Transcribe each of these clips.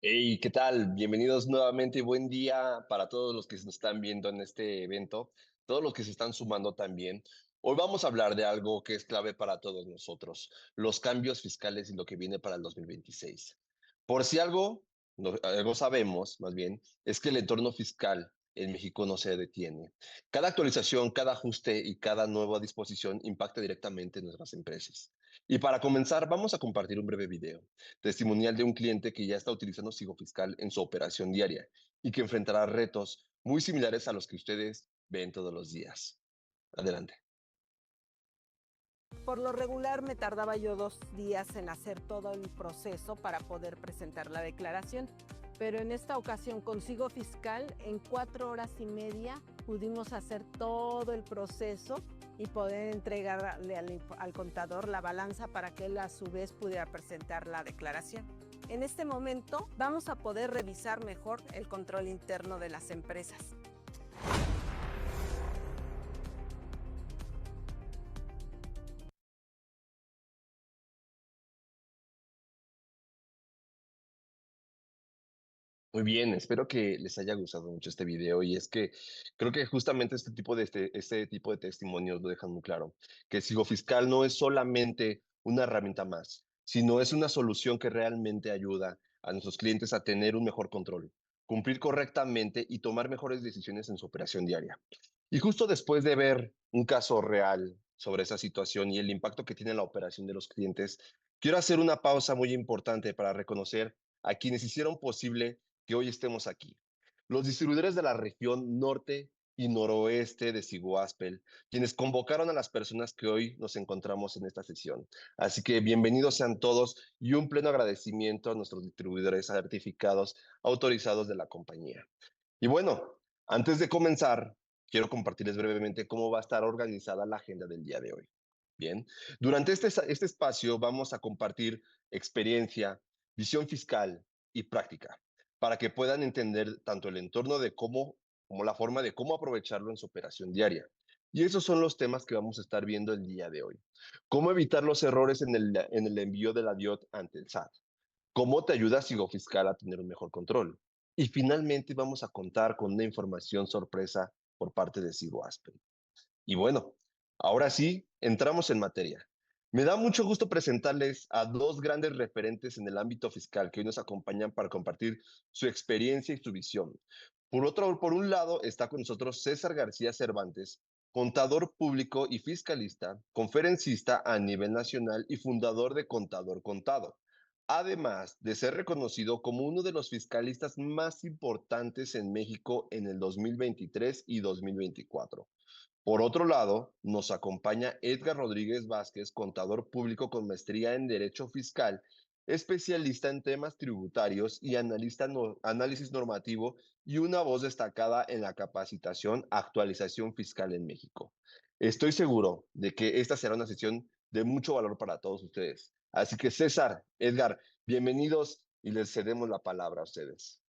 Hey, ¿qué tal? Bienvenidos nuevamente y buen día para todos los que nos están viendo en este evento, todos los que se están sumando también. Hoy vamos a hablar de algo que es clave para todos nosotros, los cambios fiscales y lo que viene para el 2026. Por si algo, algo sabemos, más bien, es que el entorno fiscal en México no se detiene. Cada actualización, cada ajuste y cada nueva disposición impacta directamente en nuestras empresas. Y para comenzar, vamos a compartir un breve video testimonial de un cliente que ya está utilizando Sigo Fiscal en su operación diaria y que enfrentará retos muy similares a los que ustedes ven todos los días. Adelante. Por lo regular me tardaba yo 2 días en hacer todo el proceso para poder presentar la declaración, pero en esta ocasión con Sigo Fiscal en 4 horas y media pudimos hacer todo el proceso y poder entregarle al contador la balanza para que él a su vez pudiera presentar la declaración. En este momento vamos a poder revisar mejor el control interno de las empresas. Muy bien, espero que les haya gustado mucho este video y es que creo que justamente este tipo de testimonios lo dejan muy claro, que Sigo Fiscal no es solamente una herramienta más, sino es una solución que realmente ayuda a nuestros clientes a tener un mejor control, cumplir correctamente y tomar mejores decisiones en su operación diaria. Y justo después de ver un caso real sobre esa situación y el impacto que tiene en la operación de los clientes, quiero hacer una pausa muy importante para reconocer a quienes hicieron posible que hoy estemos aquí. Los distribuidores de la región norte y noroeste de Siguaspel, quienes convocaron a las personas que hoy nos encontramos en esta sesión. Así que bienvenidos sean todos y un pleno agradecimiento a nuestros distribuidores certificados autorizados de la compañía. Y bueno, antes de comenzar, quiero compartirles brevemente cómo va a estar organizada la agenda del día de hoy. Bien, durante este espacio vamos a compartir experiencia, visión fiscal y práctica para que puedan entender tanto el entorno de cómo, como la forma de cómo aprovecharlo en su operación diaria. Y esos son los temas que vamos a estar viendo el día de hoy. Cómo evitar los errores en el envío de la DIOT ante el SAT. Cómo te ayuda Sigo Fiscal a tener un mejor control. Y finalmente vamos a contar con una información sorpresa por parte de Sigo Aspen. Y bueno, ahora sí, entramos en materia. Me da mucho gusto presentarles a dos grandes referentes en el ámbito fiscal que hoy nos acompañan para compartir su experiencia y su visión. Por un lado, está con nosotros César García Cervantes, contador público y fiscalista, conferencista a nivel nacional y fundador de Contador Contado, además de ser reconocido como uno de los fiscalistas más importantes en México en el 2023 y 2024. Por otro lado, nos acompaña Edgar Rodríguez Vázquez, contador público con maestría en Derecho Fiscal, especialista en temas tributarios y análisis normativo y una voz destacada en la capacitación actualización fiscal en México. Estoy seguro de que esta será una sesión de mucho valor para todos ustedes. Así que César, Edgar, bienvenidos y les cedemos la palabra a ustedes.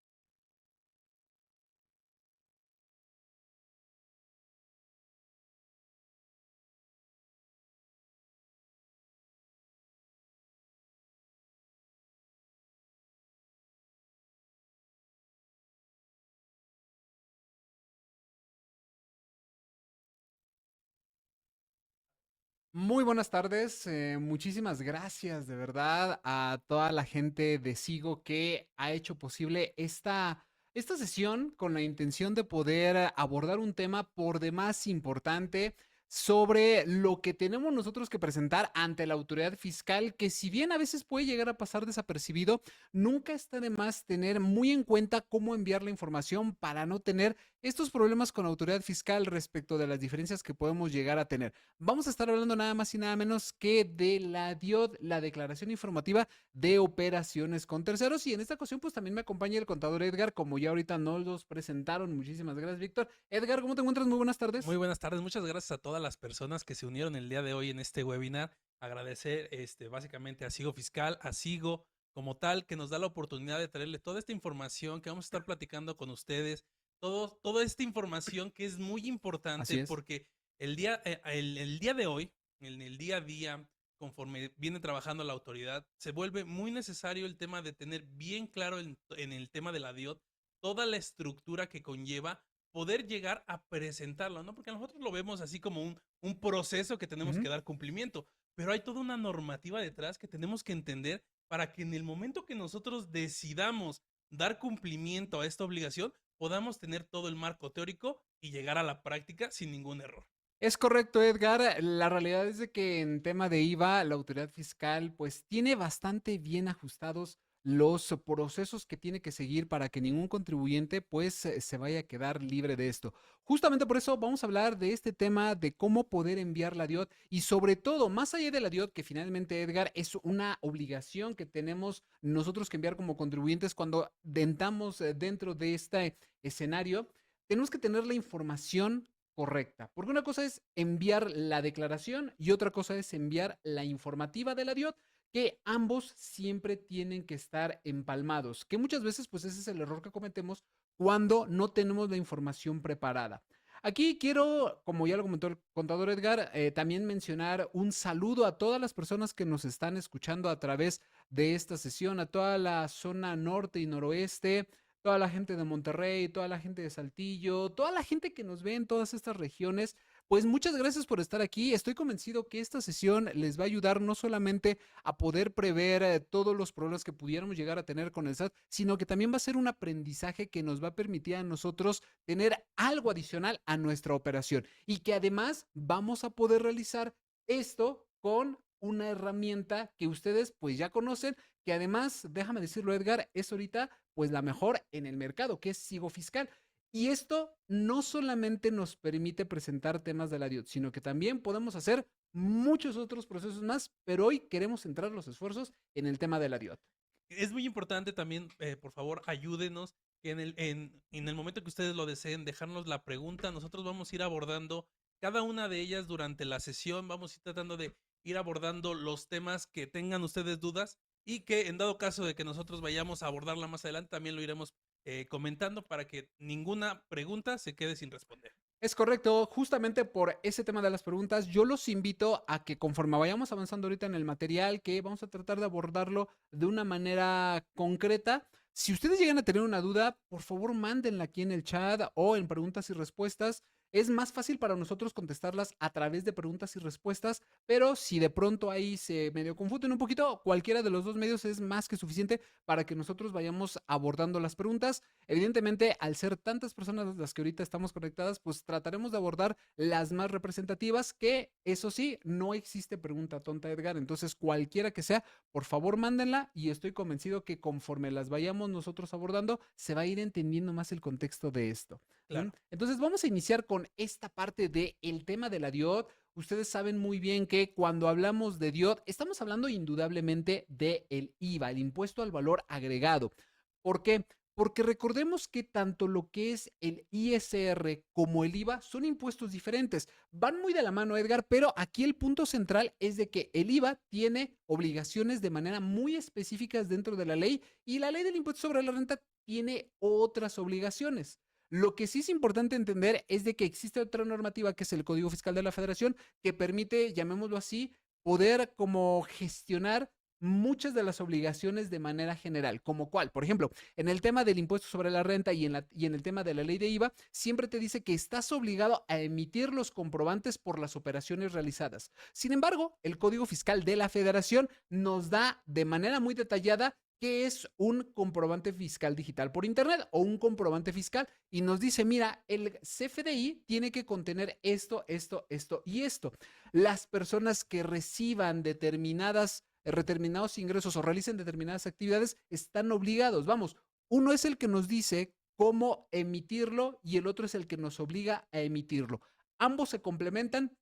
Muy buenas tardes, muchísimas gracias de verdad a toda la gente de Sigo que ha hecho posible esta sesión con la intención de poder abordar un tema por demás importante sobre lo que tenemos nosotros que presentar ante la autoridad fiscal, que si bien a veces puede llegar a pasar desapercibido, nunca está de más tener muy en cuenta cómo enviar la información para no tener estos problemas con la autoridad fiscal respecto de las diferencias que podemos llegar a tener. Vamos a estar hablando nada más y nada menos que de la DIOD, la Declaración Informativa de Operaciones con Terceros. Y en esta ocasión, pues también me acompaña el contador Edgar, como ya ahorita nos los presentaron. Muchísimas gracias, Víctor. Edgar, ¿cómo te encuentras? Muy buenas Muy tardes. buenas tardes, muchas gracias a todas las personas que se unieron el día de hoy en este webinar. Agradecer básicamente a Sigo Fiscal, a Sigo como tal, que nos da la oportunidad de traerle toda esta información que vamos a estar platicando con ustedes, toda esta información que es muy importante Así es. porque el día de hoy, en el día a día, conforme viene trabajando la autoridad, se vuelve muy necesario el tema de tener bien claro en el tema de la DIOT toda la estructura que conlleva poder llegar a presentarlo, ¿no? Porque nosotros lo vemos así como un proceso que tenemos que Ujú. dar cumplimiento, pero hay toda una normativa detrás que tenemos que entender para que en el momento que nosotros decidamos dar cumplimiento a esta obligación, podamos tener todo el marco teórico y llegar a la práctica sin ningún error. Es correcto, Edgar. La realidad es de que en tema de IVA, la autoridad fiscal pues tiene bastante bien ajustados los procesos que tiene que seguir para que ningún contribuyente pues se vaya a quedar libre de esto. Justamente por eso vamos a hablar de este tema de cómo poder enviar la DIOT y sobre todo, más allá de la DIOT, que finalmente, Edgar, es una obligación que tenemos nosotros que enviar como contribuyentes cuando entramos dentro de este escenario, tenemos que tener la información correcta. Porque una cosa es enviar la declaración y otra cosa es enviar la informativa de la DIOT, que ambos siempre tienen que estar empalmados, que muchas veces pues ese es el error que cometemos cuando no tenemos la información preparada. Aquí quiero, como ya lo comentó el contador Edgar, también mencionar un saludo a todas las personas que nos están escuchando a través de esta sesión, a toda la zona norte y noroeste, toda la gente de Monterrey, toda la gente de Saltillo, toda la gente que nos ve en todas estas regiones, pues muchas gracias por estar aquí. Estoy convencido que esta sesión les va a ayudar no solamente a poder prever todos los problemas que pudiéramos llegar a tener con el SAT, sino que también va a ser un aprendizaje que nos va a permitir a nosotros tener algo adicional a nuestra operación y que además vamos a poder realizar esto con una herramienta que ustedes pues ya conocen, que además, déjame decirlo Edgar, es ahorita pues la mejor en el mercado, que es Sigo Fiscal. Y esto no solamente nos permite presentar temas de la DIOT, sino que también podemos hacer muchos otros procesos más, pero hoy queremos centrar los esfuerzos en el tema de la DIOT. Es muy importante también, por favor, ayúdenos que en el momento que ustedes lo deseen, dejarnos la pregunta. Nosotros vamos a ir abordando cada una de ellas durante la sesión. Vamos a ir tratando de ir abordando los temas que tengan ustedes dudas y que en dado caso de que nosotros vayamos a abordarla más adelante, también lo iremos comentando para que ninguna pregunta se quede sin responder. Es correcto, justamente por ese tema de las preguntas, yo los invito a que conforme vayamos avanzando ahorita en el material, que vamos a tratar de abordarlo de una manera concreta. Si ustedes llegan a tener una duda, por favor mándenla aquí en el chat o en preguntas y respuestas. Es más fácil para nosotros contestarlas a través de preguntas y respuestas, pero si de pronto ahí se medio confunden un poquito, cualquiera de los dos medios es más que suficiente para que nosotros vayamos abordando las preguntas. Evidentemente, al ser tantas personas las que ahorita estamos conectadas, pues trataremos de abordar las más representativas, que eso sí, no existe pregunta tonta, Edgar. Entonces, cualquiera que sea, por favor, mándenla y estoy convencido que conforme las vayamos nosotros abordando, se va a ir entendiendo más el contexto de esto. Claro. Entonces, vamos a iniciar con esta parte del tema de la DIOT. Ustedes saben muy bien que cuando hablamos de DIOT, estamos hablando indudablemente del IVA, el impuesto al valor agregado. ¿Por qué? Porque recordemos que tanto lo que es el ISR como el IVA son impuestos diferentes. Van muy de la mano, Edgar, pero aquí el punto central es de que el IVA tiene obligaciones de manera muy específicas dentro de la ley y la ley del impuesto sobre la renta tiene otras obligaciones. Lo que sí es importante entender es de que existe otra normativa que es el Código Fiscal de la Federación que permite, llamémoslo así, poder como gestionar muchas de las obligaciones de manera general, como cuál, por ejemplo, en el tema del impuesto sobre la renta y en el tema de la ley de IVA, siempre te dice que estás obligado a emitir los comprobantes por las operaciones realizadas. Sin embargo, el Código Fiscal de la Federación nos da de manera muy detallada qué es un comprobante fiscal digital por internet o un comprobante fiscal y nos dice, mira, el CFDI tiene que contener esto, esto, esto y esto. Las personas que reciban determinados ingresos o realicen determinadas actividades están obligados. Vamos, uno es el que nos dice cómo emitirlo y el otro es el que nos obliga a emitirlo. Ambos se complementan.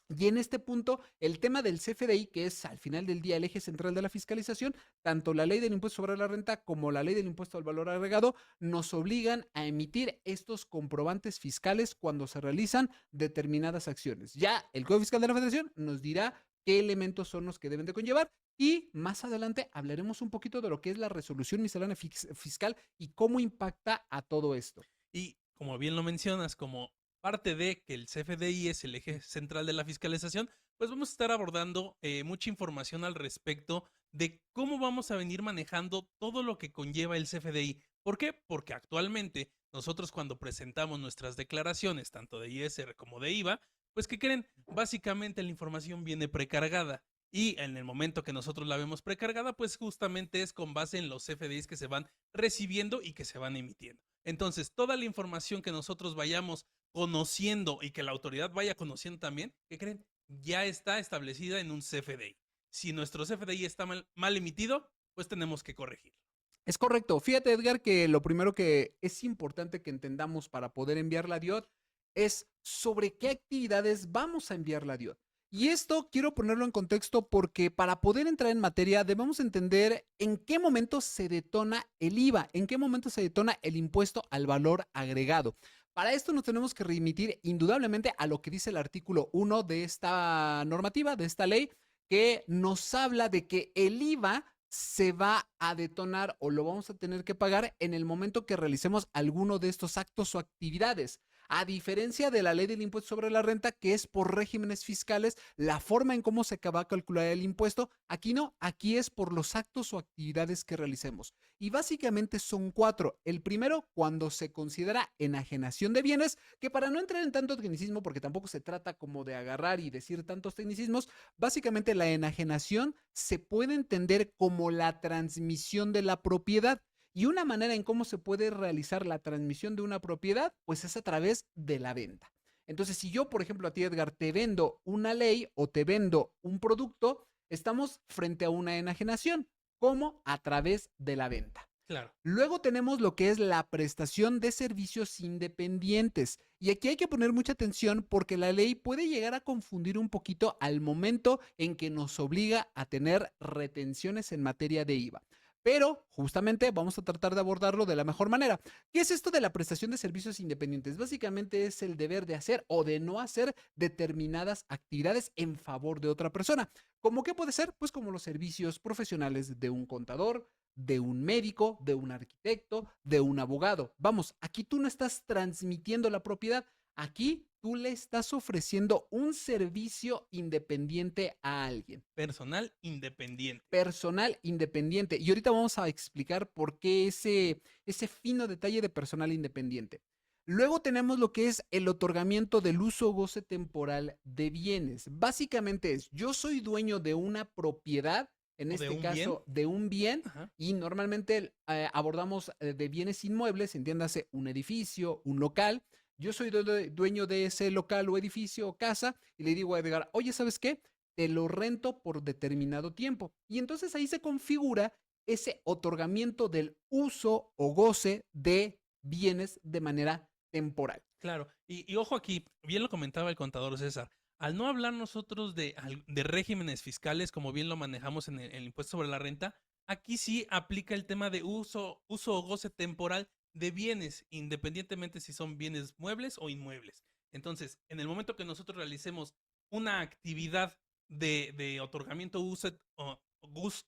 Y en este punto, el tema del CFDI, que es al final del día el eje central de la fiscalización, tanto la ley del impuesto sobre la renta como la ley del impuesto al valor agregado nos obligan a emitir estos comprobantes fiscales cuando se realizan determinadas acciones. Ya el Código Fiscal de la Federación nos dirá qué elementos son los que deben de conllevar y más adelante hablaremos un poquito de lo que es la resolución miscelánea fiscal y cómo impacta a todo esto. Y como bien lo mencionas, como parte de que el CFDI es el eje central de la fiscalización, pues vamos a estar abordando mucha información al respecto de cómo vamos a venir manejando todo lo que conlleva el CFDI. ¿Por qué? Porque actualmente nosotros cuando presentamos nuestras declaraciones, tanto de ISR como de IVA, pues ¿qué creen? Básicamente la información viene precargada. Y en el momento que nosotros la vemos precargada, pues justamente es con base en los CFDIs que se van recibiendo y que se van emitiendo. Entonces, toda la información que nosotros vayamos conociendo y que la autoridad vaya conociendo también, ¿qué creen? Ya está establecida en un CFDI. Si nuestro CFDI está mal emitido, pues tenemos que corregirlo. Es correcto. Fíjate, Edgar, que lo primero que es importante que entendamos para poder enviar la DIOT es sobre qué actividades vamos a enviar la DIOT. Y esto quiero ponerlo en contexto porque para poder entrar en materia debemos entender en qué momento se detona el IVA, en qué momento se detona el impuesto al valor agregado. Para esto nos tenemos que remitir indudablemente a lo que dice el artículo 1 de esta normativa, de esta ley, que nos habla de que el IVA se va a detonar o lo vamos a tener que pagar en el momento que realicemos alguno de estos actos o actividades. A diferencia de la ley del impuesto sobre la renta, que es por regímenes fiscales, la forma en cómo se va a calcular el impuesto, aquí no, aquí es por los actos o actividades que realicemos. Y básicamente son 4. El primero, cuando se considera enajenación de bienes, que para no entrar en tanto tecnicismo, porque tampoco se trata como de agarrar y decir tantos tecnicismos, básicamente la enajenación se puede entender como la transmisión de la propiedad. Y una manera en cómo se puede realizar la transmisión de una propiedad, pues es a través de la venta. Entonces, si yo, por ejemplo, a ti, Edgar, te vendo una ley o te vendo un producto, estamos frente a una enajenación. ¿Cómo? A través de la venta. Claro. Luego tenemos lo que es la prestación de servicios independientes. Y aquí hay que poner mucha atención porque la ley puede llegar a confundir un poquito al momento en que nos obliga a tener retenciones en materia de IVA. Pero justamente vamos a tratar de abordarlo de la mejor manera. ¿Qué es esto de la prestación de servicios independientes? Básicamente es el deber de hacer o de no hacer determinadas actividades en favor de otra persona. ¿Cómo qué puede ser? Pues como los servicios profesionales de un contador, de un médico, de un arquitecto, de un abogado. Vamos, aquí tú no estás transmitiendo la propiedad, aquí tú le estás ofreciendo un servicio independiente a alguien. Personal independiente. Personal independiente. Y ahorita vamos a explicar por qué ese fino detalle de personal independiente. Luego tenemos lo que es el otorgamiento del uso o goce temporal de bienes. Básicamente es, yo soy dueño de una propiedad, en ¿O de este un caso de un bien, Ajá. y normalmente abordamos de bienes inmuebles, entiéndase un edificio, un local. Yo soy dueño de ese local o edificio o casa y le digo a Edgar, oye, ¿sabes qué? Te lo rento por determinado tiempo. Y entonces ahí se configura ese otorgamiento del uso o goce de bienes de manera temporal. Claro, y ojo aquí, bien lo comentaba el contador César, al no hablar nosotros de regímenes fiscales, como bien lo manejamos en el impuesto sobre la renta, aquí sí aplica el tema de uso o goce temporal de bienes, independientemente si son bienes muebles o inmuebles. Entonces, en el momento que nosotros realicemos una actividad de otorgamiento uso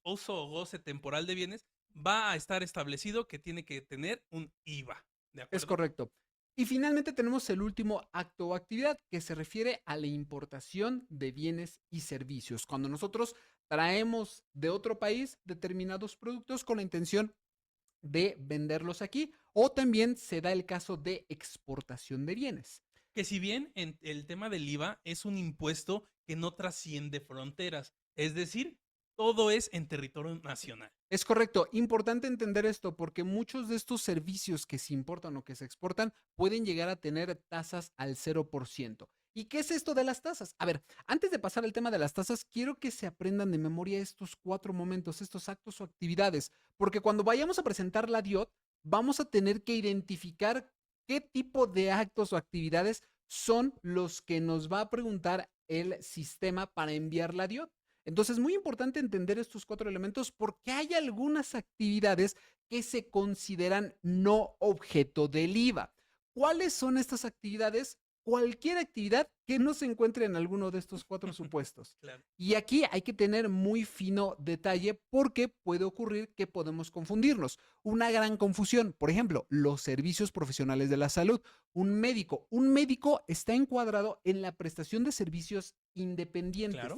o goce temporal de bienes, va a estar establecido que tiene que tener un IVA. ¿De Es acuerdo? correcto. Y finalmente tenemos el último acto o actividad que se refiere a la importación de bienes y servicios. Cuando nosotros traemos de otro país determinados productos con la intención de venderlos aquí, o también se da el caso de exportación de bienes. Que si bien en el tema del IVA es un impuesto que no trasciende fronteras, es decir, todo es en territorio nacional. Es correcto, importante entender esto porque muchos de estos servicios que se importan o que se exportan pueden llegar a tener tasas al 0%. ¿Y qué es esto de las tasas? A ver, antes de pasar al tema de las tasas, quiero que se aprendan de memoria estos 4 momentos, estos actos o actividades, porque cuando vayamos a presentar la DIOT, vamos a tener que identificar qué tipo de actos o actividades son los que nos va a preguntar el sistema para enviar la DIOT. Entonces, muy importante entender estos 4 elementos porque hay algunas actividades que se consideran no objeto del IVA. ¿Cuáles son estas actividades? cualquier actividad que no se encuentre en alguno de estos 4 supuestos. Claro. Y aquí hay que tener muy fino detalle porque puede ocurrir que podemos confundirnos. Una gran confusión, por ejemplo, los servicios profesionales de la salud. Un médico está encuadrado en la prestación de servicios independientes. Claro.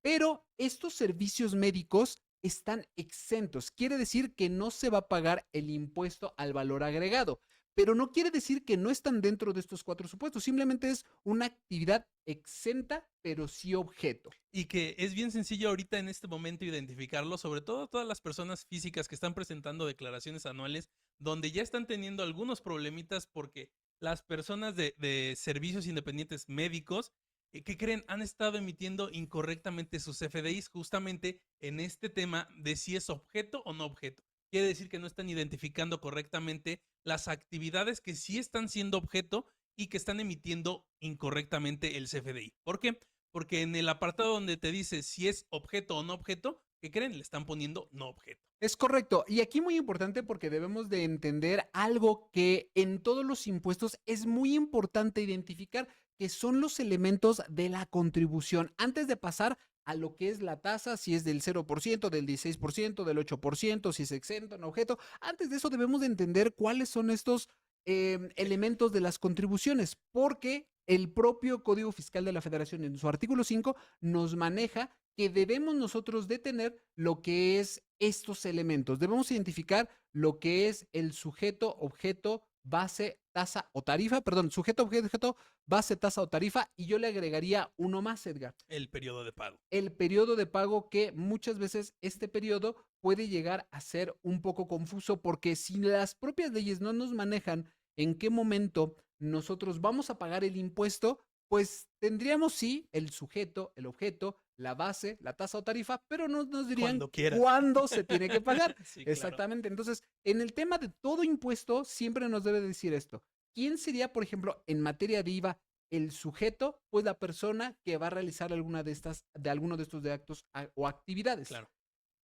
Pero estos servicios médicos están exentos. Quiere decir que no se va a pagar el impuesto al valor agregado, pero no quiere decir que no están dentro de estos 4 supuestos. Simplemente es una actividad exenta, pero sí objeto. Y que es bien sencillo ahorita en este momento identificarlo, sobre todo todas las personas físicas que están presentando declaraciones anuales, donde ya están teniendo algunos problemitas porque las personas de servicios independientes médicos, ¿qué creen? Han estado emitiendo incorrectamente sus CFDIs justamente en este tema de si es objeto o no objeto. Quiere decir que no están identificando correctamente las actividades que sí están siendo objeto y que están emitiendo incorrectamente el CFDI. ¿Por qué? Porque en el apartado donde te dice si es objeto o no objeto, ¿qué creen? Le están poniendo no objeto. Es correcto. Y aquí muy importante porque debemos de entender algo que en todos los impuestos es muy importante identificar, que son los elementos de la contribución. Antes de pasar a lo que es la tasa, si es del 0%, del 16%, del 8%, si es exento, no objeto. Antes de eso debemos de entender cuáles son estos elementos de las contribuciones, porque el propio Código Fiscal de la Federación en su artículo 5 nos maneja que debemos nosotros de tener lo que es estos elementos. Debemos identificar lo que es el sujeto, objeto, base, tasa o tarifa, perdón, sujeto, objeto, base, tasa o tarifa, y yo le agregaría uno más, Edgar. El periodo de pago. El periodo de pago, que muchas veces este periodo puede llegar a ser un poco confuso porque si las propias leyes no nos manejan en qué momento nosotros vamos a pagar el impuesto, pues tendríamos sí el sujeto, el objeto, la base, la tasa o tarifa, pero no nos dirían cuándo se tiene que pagar. Sí, exactamente. Claro. Entonces, en el tema de todo impuesto, siempre nos debe decir esto. ¿Quién sería, por ejemplo, en materia de IVA, el sujeto? Pues la persona que va a realizar alguno de estos de actos o actividades. Claro.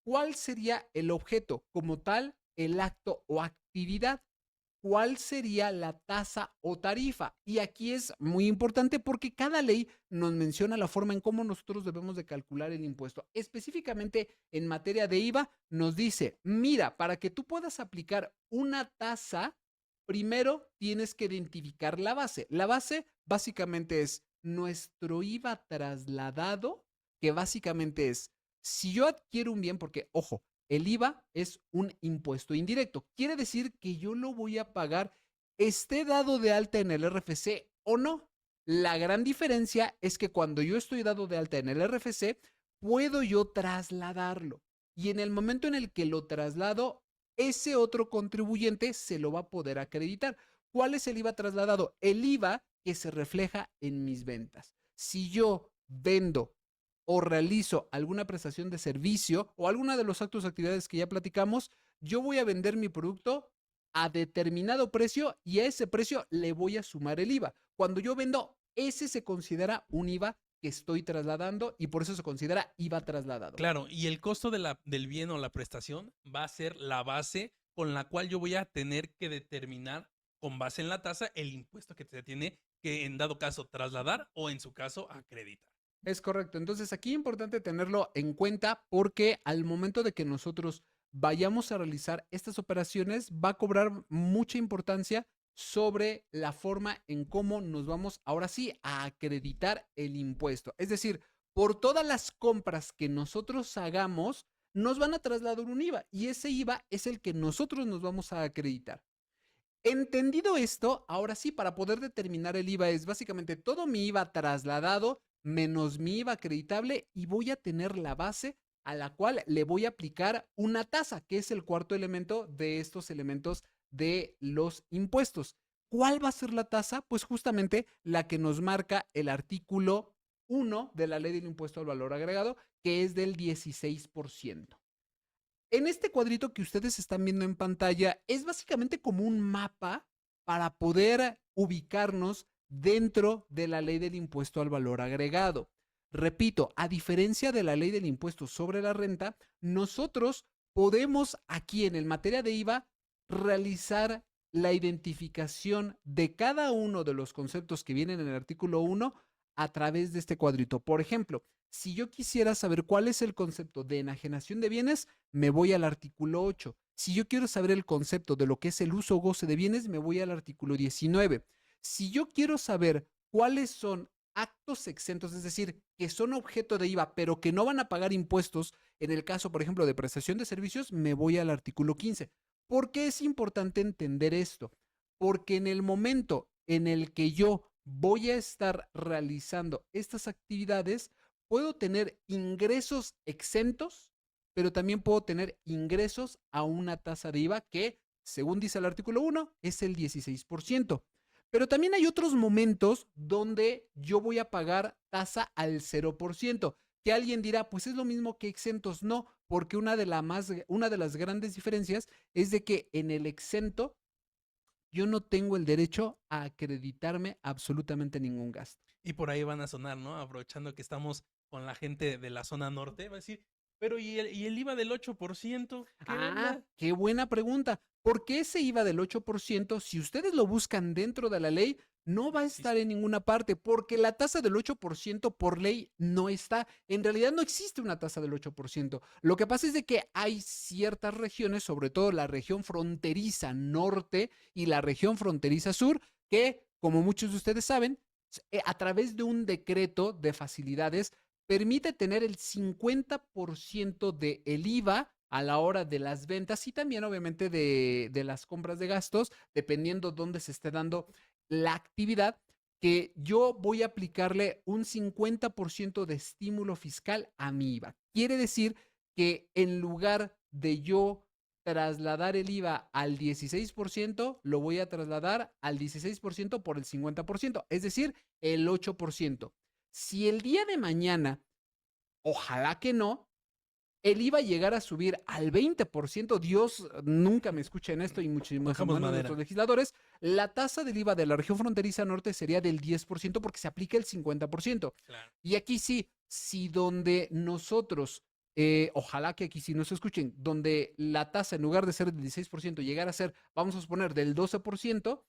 ¿Cuál sería el objeto? Como tal, el acto o actividad. ¿Cuál sería la tasa o tarifa? Y aquí es muy importante porque cada ley nos menciona la forma en cómo nosotros debemos de calcular el impuesto. Específicamente en materia de IVA nos dice, mira, para que tú puedas aplicar una tasa, primero tienes que identificar la base. La base básicamente es nuestro IVA trasladado, que básicamente es, si yo adquiero un bien, porque, ojo, el IVA es un impuesto indirecto. Quiere decir que yo lo voy a pagar, esté dado de alta en el RFC o no. La gran diferencia es que cuando yo estoy dado de alta en el RFC, puedo yo trasladarlo. Y en el momento en el que lo traslado, ese otro contribuyente se lo va a poder acreditar. ¿Cuál es el IVA trasladado? El IVA que se refleja en mis ventas. Si yo vendo o realizo alguna prestación de servicio o alguna de los actos o actividades que ya platicamos, yo voy a vender mi producto a determinado precio y a ese precio le voy a sumar el IVA. Cuando yo vendo, ese se considera un IVA que estoy trasladando y por eso se considera IVA trasladado. Claro, y el costo del bien o la prestación va a ser la base con la cual yo voy a tener que determinar con base en la tasa el impuesto que se tiene que en dado caso trasladar o en su caso acreditar. Es correcto. Entonces aquí es importante tenerlo en cuenta porque al momento de que nosotros vayamos a realizar estas operaciones va a cobrar mucha importancia sobre la forma en cómo nos vamos ahora sí a acreditar el impuesto. Es decir, por todas las compras que nosotros hagamos, nos van a trasladar un IVA y ese IVA es el que nosotros nos vamos a acreditar. Entendido esto, ahora sí, para poder determinar el IVA es básicamente todo mi IVA trasladado menos mi IVA acreditable y voy a tener la base a la cual le voy a aplicar una tasa, que es el cuarto elemento de estos elementos de los impuestos. ¿Cuál va a ser la tasa? Pues justamente la que nos marca el artículo 1 de la Ley del Impuesto al Valor Agregado, que es del 16%. En este cuadrito que ustedes están viendo en pantalla es básicamente como un mapa para poder ubicarnos dentro de la Ley del Impuesto al Valor Agregado. Repito, a diferencia de la Ley del Impuesto sobre la Renta, nosotros podemos aquí en el materia de IVA realizar la identificación de cada uno de los conceptos que vienen en el artículo 1 a través de este cuadrito. Por ejemplo, si yo quisiera saber cuál es el concepto de enajenación de bienes, me voy al artículo 8. Si yo quiero saber el concepto de lo que es el uso o goce de bienes, me voy al artículo 19. Si yo quiero saber cuáles son actos exentos, es decir, que son objeto de IVA, pero que no van a pagar impuestos, en el caso, por ejemplo, de prestación de servicios, me voy al artículo 15. ¿Por qué es importante entender esto? Porque en el momento en el que yo voy a estar realizando estas actividades, puedo tener ingresos exentos, pero también puedo tener ingresos a una tasa de IVA que, según dice el artículo 1, es el 16%. Pero también hay otros momentos donde yo voy a pagar tasa al 0%, que alguien dirá, pues es lo mismo que exentos. No, porque una de las grandes diferencias es de que en el exento yo no tengo el derecho a acreditarme absolutamente ningún gasto. Y por ahí van a sonar, ¿no? Aprovechando que estamos con la gente de la zona norte, va a decir, pero ¿y el IVA del 8%? ¿Qué onda? Qué buena pregunta. ¿Por qué ese IVA del 8%, si ustedes lo buscan dentro de la ley, no va a estar en ninguna parte? Porque la tasa del 8% por ley no está. En realidad no existe una tasa del 8%. Lo que pasa es de que hay ciertas regiones, sobre todo la región fronteriza norte y la región fronteriza sur, que, como muchos de ustedes saben, a través de un decreto de facilidades, permite tener el 50% del IVA a la hora de las ventas y también obviamente de las compras de gastos, dependiendo dónde se esté dando la actividad, que yo voy a aplicarle un 50% de estímulo fiscal a mi IVA. Quiere decir que en lugar de yo trasladar el IVA al 16%, lo voy a trasladar al 16% por el 50%, es decir, el 8%. Si el día de mañana, ojalá que no, el IVA llegara a subir al 20%, Dios nunca me escucha en esto y muchísimo Bajamos menos madera. nuestros legisladores, la tasa del IVA de la región fronteriza norte sería del 10% porque se aplica el 50%. Claro. Y aquí sí, si donde nosotros, ojalá que aquí sí nos escuchen, donde la tasa en lugar de ser del 16% llegara a ser, vamos a suponer, del 12%,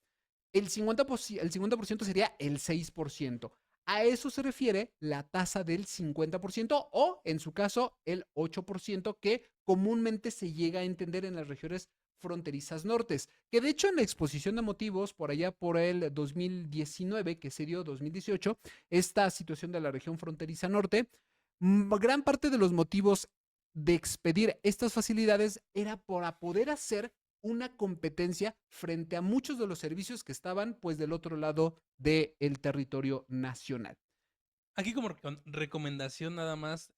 el 50% sería el 6%. A eso se refiere la tasa del 50% o, en su caso, el 8% que comúnmente se llega a entender en las regiones fronterizas nortes, que de hecho en la exposición de motivos por allá por el 2019, que se dio 2018, esta situación de la región fronteriza norte, gran parte de los motivos de expedir estas facilidades era para poder hacer una competencia frente a muchos de los servicios que estaban pues del otro lado del territorio nacional. Aquí como recomendación nada más,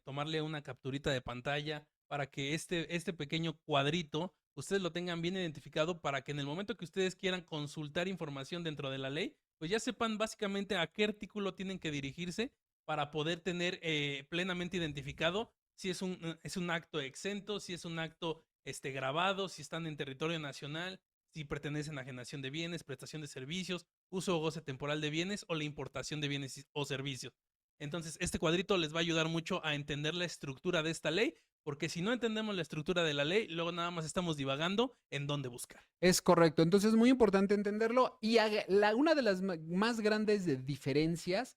tomarle una capturita de pantalla para que este pequeño cuadrito ustedes lo tengan bien identificado para que en el momento que ustedes quieran consultar información dentro de la ley, pues ya sepan básicamente a qué artículo tienen que dirigirse para poder tener plenamente identificado si es un acto exento, si es un acto grabado, si están en territorio nacional, si pertenecen a enajenación de bienes, prestación de servicios, uso o goce temporal de bienes o la importación de bienes o servicios. Entonces, este cuadrito les va a ayudar mucho a entender la estructura de esta ley, porque si no entendemos la estructura de la ley, luego nada más estamos divagando en dónde buscar. Es correcto, entonces es muy importante entenderlo y una de las más grandes diferencias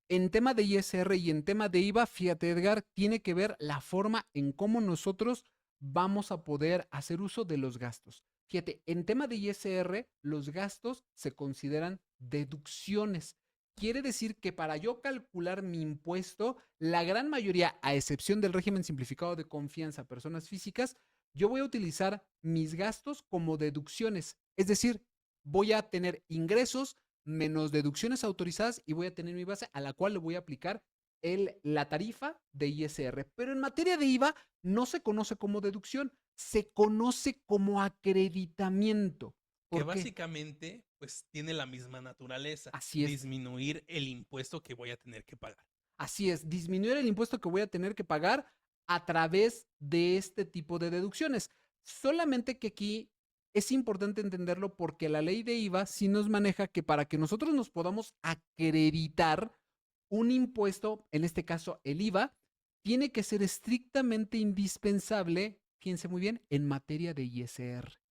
en tema de ISR y en tema de IVA, fíjate Edgar, tiene que ver la forma en cómo nosotros vamos a poder hacer uso de los gastos. Fíjate, en tema de ISR, los gastos se consideran deducciones. Quiere decir que para yo calcular mi impuesto, la gran mayoría, a excepción del régimen simplificado de confianza a personas físicas, yo voy a utilizar mis gastos como deducciones. Es decir, voy a tener ingresos menos deducciones autorizadas y voy a tener mi base a la cual le voy a aplicar la tarifa de ISR. Pero en materia de IVA no se conoce como deducción, se conoce como acreditamiento. Que ¿Por qué? básicamente pues tiene la misma naturaleza, Así es. disminuir el impuesto que voy a tener que pagar. Así es, disminuir el impuesto que voy a tener que pagar a través de este tipo de deducciones. Solamente que aquí es importante entenderlo porque la ley de IVA sí nos maneja que para que nosotros nos podamos acreditar un impuesto, en este caso el IVA, tiene que ser estrictamente indispensable, fíjense muy bien, en materia de ISR.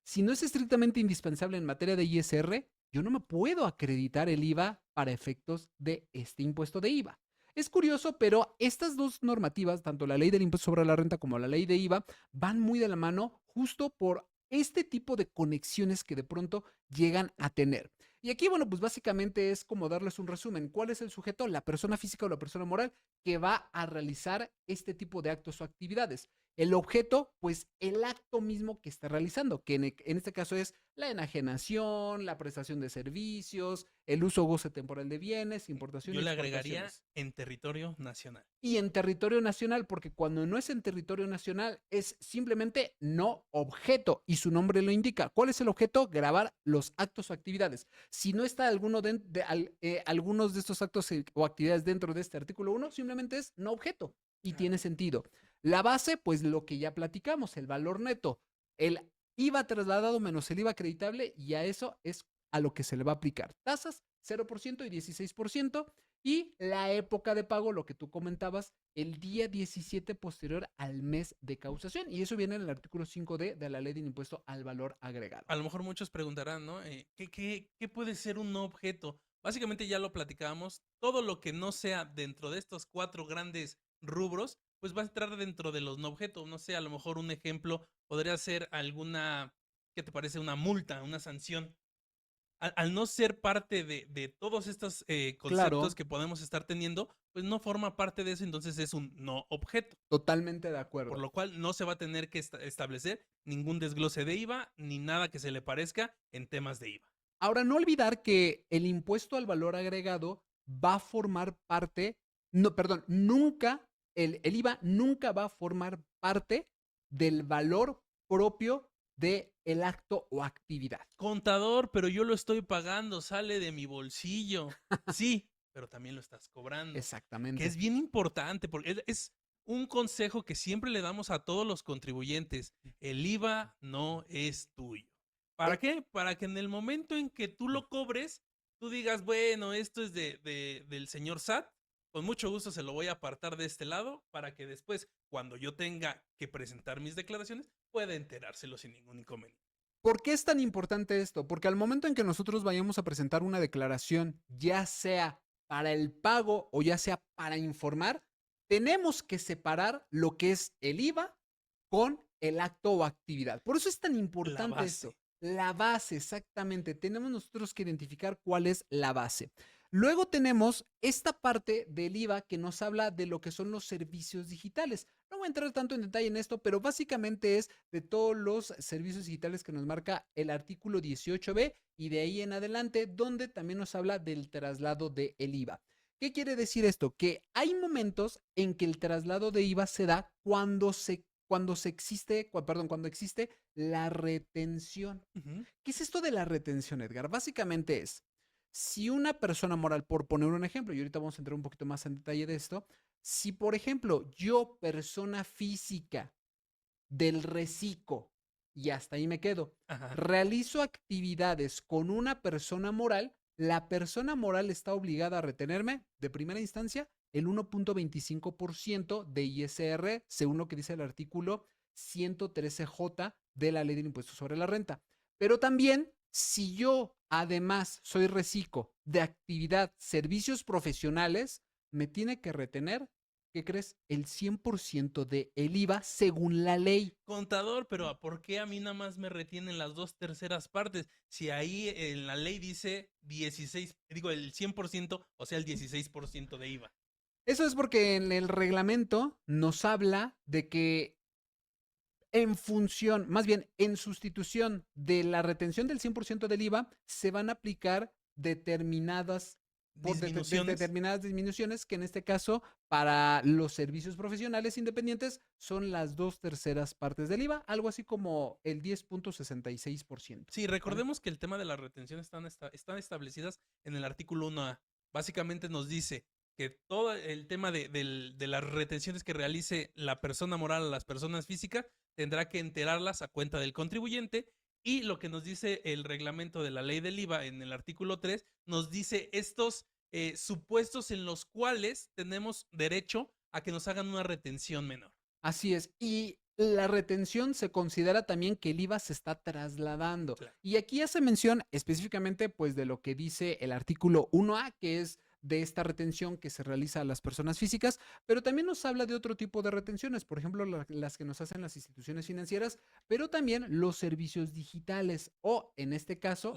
Si no es estrictamente indispensable en materia de ISR, yo no me puedo acreditar el IVA para efectos de este impuesto de IVA. Es curioso, pero estas dos normativas, tanto la ley del impuesto sobre la renta como la ley de IVA, van muy de la mano justo por este tipo de conexiones que de pronto llegan a tener. Y aquí, bueno, pues básicamente es como darles un resumen. ¿Cuál es el sujeto? La persona física o la persona moral que va a realizar este tipo de actos o actividades. El objeto, pues el acto mismo que está realizando, que en este caso es la enajenación, la prestación de servicios, el uso o goce temporal de bienes, importación Yo y le agregaría exportaciones. en territorio nacional. Y en territorio nacional, porque cuando no es en territorio nacional es simplemente no objeto y su nombre lo indica. ¿Cuál es el objeto? Grabar los actos o actividades. Si no está algunos de estos actos o actividades dentro de este artículo 1, simplemente es no objeto y tiene sentido. La base, pues lo que ya platicamos, el valor neto, el IVA trasladado menos el IVA acreditable y a eso es a lo que se le va a aplicar. Tasas 0% y 16%. Y la época de pago, lo que tú comentabas, el día 17 posterior al mes de causación. Y eso viene en el artículo 5D de la ley de impuesto al valor agregado. A lo mejor muchos preguntarán, ¿no? ¿Qué puede ser un no objeto? Básicamente ya lo platicábamos. Todo lo que no sea dentro de estos 4 grandes rubros, pues va a entrar dentro de los no objetos. No sé, a lo mejor un ejemplo podría ser alguna, ¿qué te parece? Una multa, una sanción. Al no ser parte de todos estos conceptos Claro, que podemos estar teniendo, pues no forma parte de eso, entonces es un no objeto. totalmente de Por acuerdo. lo cual no se va a tener que establecer ningún desglose de IVA ni nada que se le parezca en temas de IVA. Ahora, no olvidar que el impuesto al valor agregado va a formar parte, no, perdón, nunca, el IVA nunca va a formar parte del valor propio del acto o actividad. Contador, pero yo lo estoy pagando, sale de mi bolsillo. Sí, pero también lo estás cobrando. Que es Exactamente. bien importante porque es un consejo que siempre le damos a todos los contribuyentes. El IVA no es tuyo. ¿Para Eh, qué? Para que en el momento en que tú lo cobres, tú digas, bueno, esto es del señor SAT, con mucho gusto se lo voy a apartar de este lado para que después, cuando yo tenga que presentar mis declaraciones, pueda enterárselo sin ningún inconveniente. ¿Por qué es tan importante esto? Porque al momento en que nosotros vayamos a presentar una declaración, ya sea para el pago o ya sea para informar, tenemos que separar lo que es el IVA con el acto o actividad. Por eso es tan La importante base. esto. La base, exactamente. Tenemos nosotros que identificar cuál es la base. Luego tenemos esta parte del IVA que nos habla de lo que son los servicios digitales. No voy a entrar tanto en detalle en esto, pero básicamente es de todos los servicios digitales que nos marca el artículo 18B y de ahí en adelante, donde también nos habla del traslado del IVA. ¿Qué quiere decir esto? Que hay momentos en que el traslado de IVA se da cuando existe la retención. Ujú. ¿Qué es esto de la retención, Edgar? Básicamente es, si una persona moral, por poner un ejemplo, y ahorita vamos a entrar un poquito más en detalle de esto, si por ejemplo yo, persona física del reciclo, y hasta ahí me quedo, Ajá. realizo actividades con una persona moral, la persona moral está obligada a retenerme de primera instancia el 1.25% de ISR, según lo que dice el artículo 113J de la Ley del Impuesto sobre la Renta. Pero también, si yo además soy reciclo de actividad, servicios profesionales, me tiene que retener, ¿qué crees? El 100% del IVA según la ley. Contador, pero ¿por qué a mí nada más me retienen las 2/3 partes? Si ahí en la ley dice 16, digo el 100%, o sea, el 16% de IVA. Eso es porque en el reglamento nos habla de que en función, más bien en sustitución de la retención del 100% del IVA, se van a aplicar Disminuciones. determinadas disminuciones, que en este caso, para los servicios profesionales independientes, son las 2/3 partes del IVA, algo así como el 10.66%. Sí, ¿Vale? recordemos que el tema de la retención están establecidas en el artículo 1A. Básicamente nos dice que todo el tema de las retenciones que realice la persona moral a las personas físicas tendrá que enterarlas a cuenta del contribuyente, y lo que nos dice el reglamento de la ley del IVA en el artículo 3 nos dice estos supuestos en los cuales tenemos derecho a que nos hagan una retención menor. Así es. Y la retención se considera también que el IVA se está trasladando. Claro. Y aquí hace mención específicamente pues de lo que dice el artículo 1A, que es de esta retención que se realiza a las personas físicas, pero también nos habla de otro tipo de retenciones, por ejemplo, las que nos hacen las instituciones financieras, pero también los servicios digitales o, en este caso,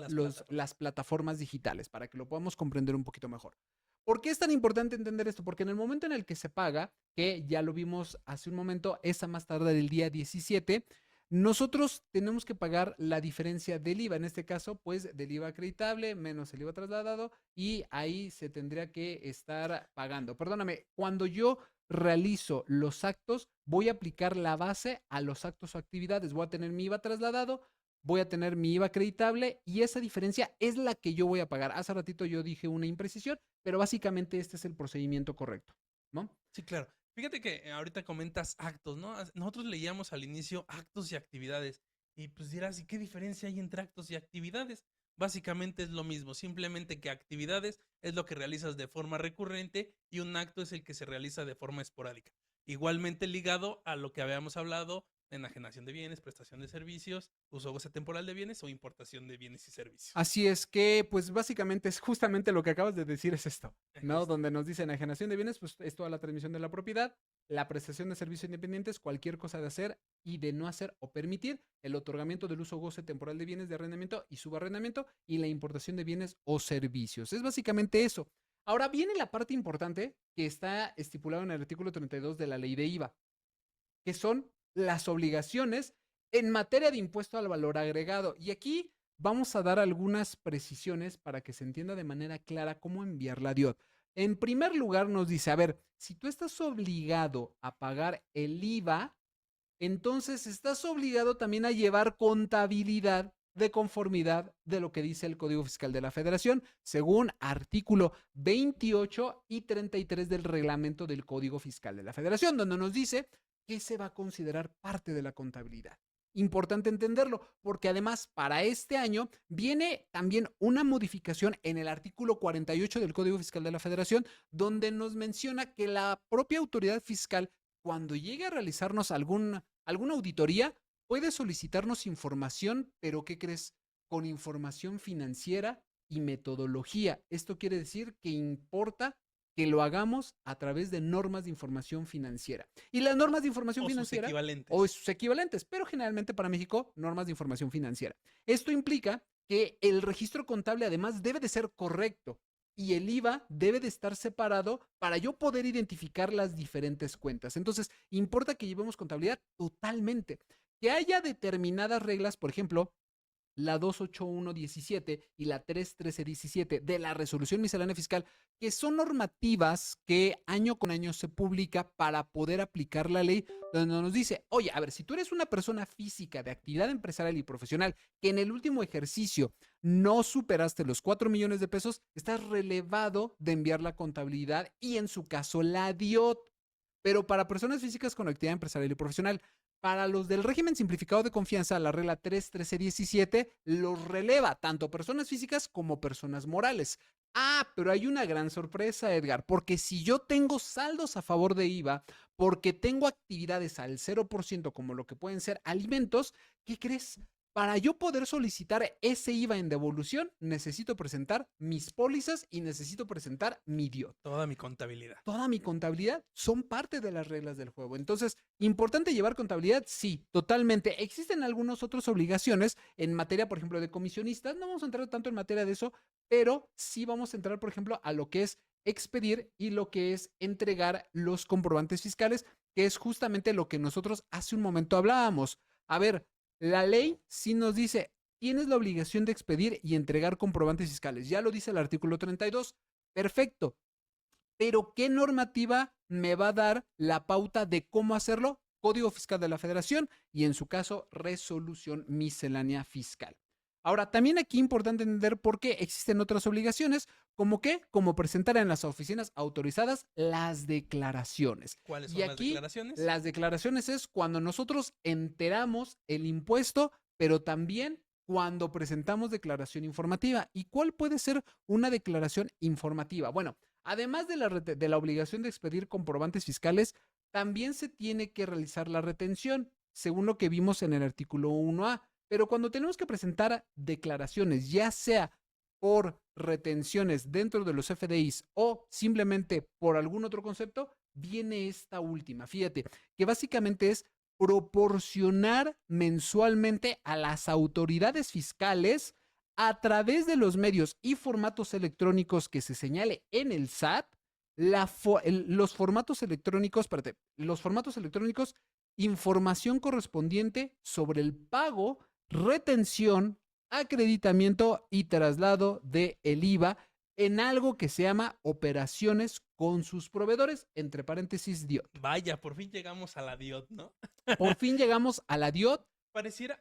las plataformas digitales, para que lo podamos comprender un poquito mejor. ¿Por qué es tan importante entender esto? Porque en el momento en el que se paga, que ya lo vimos hace un momento, es a más tardar el día 17, nosotros tenemos que pagar la diferencia del IVA, en este caso, pues del IVA acreditable menos el IVA trasladado, y ahí se tendría que estar pagando. Perdóname, cuando yo realizo los actos, voy a aplicar la base a los actos o actividades. Voy a tener mi IVA trasladado, voy a tener mi IVA acreditable y esa diferencia es la que yo voy a pagar. Hace ratito yo dije una imprecisión, pero básicamente este es el procedimiento correcto, ¿no? Sí, claro. Fíjate que ahorita comentas actos, ¿no? Nosotros leíamos al inicio actos y actividades y pues dirás, ¿y qué diferencia hay entre actos y actividades? Básicamente es lo mismo, simplemente que actividades es lo que realizas de forma recurrente y un acto es el que se realiza de forma esporádica. Igualmente ligado a lo que habíamos hablado enajenación de bienes, prestación de servicios, uso o goce temporal de bienes o importación de bienes y servicios. Así es que, pues básicamente es justamente lo que acabas de decir, es esto, ¿no? Justo. Donde nos dice enajenación de bienes, pues es toda la transmisión de la propiedad, la prestación de servicios independientes, cualquier cosa de hacer y de no hacer o permitir, el otorgamiento del uso o goce temporal de bienes de arrendamiento y subarrendamiento y la importación de bienes o servicios. Es básicamente eso. Ahora viene la parte importante que está estipulado en el artículo 32 de la ley de IVA, que son las obligaciones en materia de impuesto al valor agregado. Y aquí vamos a dar algunas precisiones para que se entienda de manera clara cómo enviar la DIOT. En primer lugar, nos dice, a ver, si tú estás obligado a pagar el IVA, entonces estás obligado también a llevar contabilidad de conformidad de lo que dice el Código Fiscal de la Federación, según artículo 28 y 33 del reglamento del Código Fiscal de la Federación, donde nos dice que se va a considerar parte de la contabilidad. Importante entenderlo, porque además para este año viene también una modificación en el artículo 48 del Código Fiscal de la Federación, donde nos menciona que la propia autoridad fiscal, cuando llegue a realizarnos alguna auditoría, puede solicitarnos información, pero ¿qué crees? Con información financiera y metodología. Esto quiere decir que importa que lo hagamos a través de normas de información financiera. Y las normas de información financiera o sus equivalentes, pero generalmente para México, normas de información financiera. Esto implica que el registro contable además debe de ser correcto y el IVA debe de estar separado para yo poder identificar las diferentes cuentas. Entonces, importa que llevemos contabilidad totalmente. Que haya determinadas reglas, por ejemplo, la 28117 y la 31317 de la Resolución Miscelánea Fiscal, que son normativas que año con año se publica para poder aplicar la ley, donde nos dice, oye, a ver, si tú eres una persona física de actividad empresarial y profesional que en el último ejercicio no superaste los 4 millones de pesos, estás relevado de enviar la contabilidad y en su caso la DIOT. Pero para personas físicas con actividad empresarial y profesional, para los del régimen simplificado de confianza, la regla 31317 los releva tanto personas físicas como personas morales. Ah, pero hay una gran sorpresa, Edgar, porque si yo tengo saldos a favor de IVA, porque tengo actividades al 0% como lo que pueden ser alimentos, ¿qué crees? Para yo poder solicitar ese IVA en devolución, necesito presentar mis pólizas y necesito presentar mi DIOT. Toda mi contabilidad. Toda mi contabilidad son parte de las reglas del juego. Entonces, ¿importante llevar contabilidad? Sí, totalmente. Existen algunas otras obligaciones en materia, por ejemplo, de comisionistas. No vamos a entrar tanto en materia de eso, pero sí vamos a entrar, por ejemplo, a lo que es expedir y lo que es entregar los comprobantes fiscales, que es justamente lo que nosotros hace un momento hablábamos. A ver, la ley sí nos dice, tienes la obligación de expedir y entregar comprobantes fiscales. Ya lo dice el artículo 32. Perfecto. Pero ¿qué normativa me va a dar la pauta de cómo hacerlo? Código Fiscal de la Federación y en su caso, Resolución Miscelánea Fiscal. Ahora, también aquí es importante entender por qué existen otras obligaciones, como que, como presentar en las oficinas autorizadas las declaraciones. ¿Cuáles son las declaraciones? Las declaraciones es cuando nosotros enteramos el impuesto, pero también cuando presentamos declaración informativa. ¿Y cuál puede ser una declaración informativa? Bueno, además de la obligación de expedir comprobantes fiscales, también se tiene que realizar la retención. según lo que vimos en el artículo 1A. Pero cuando tenemos que presentar declaraciones, ya sea por retenciones dentro de los FDIs o simplemente por algún otro concepto, viene esta última. Fíjate, que básicamente es proporcionar mensualmente a las autoridades fiscales a través de los medios y formatos electrónicos que se señale en el SAT, los formatos electrónicos, información correspondiente sobre el pago, retención, acreditamiento y traslado del IVA en algo que se llama operaciones con sus proveedores, entre paréntesis, DIOT. Vaya, por fin llegamos a la DIOT, ¿no? Por fin llegamos a la DIOT.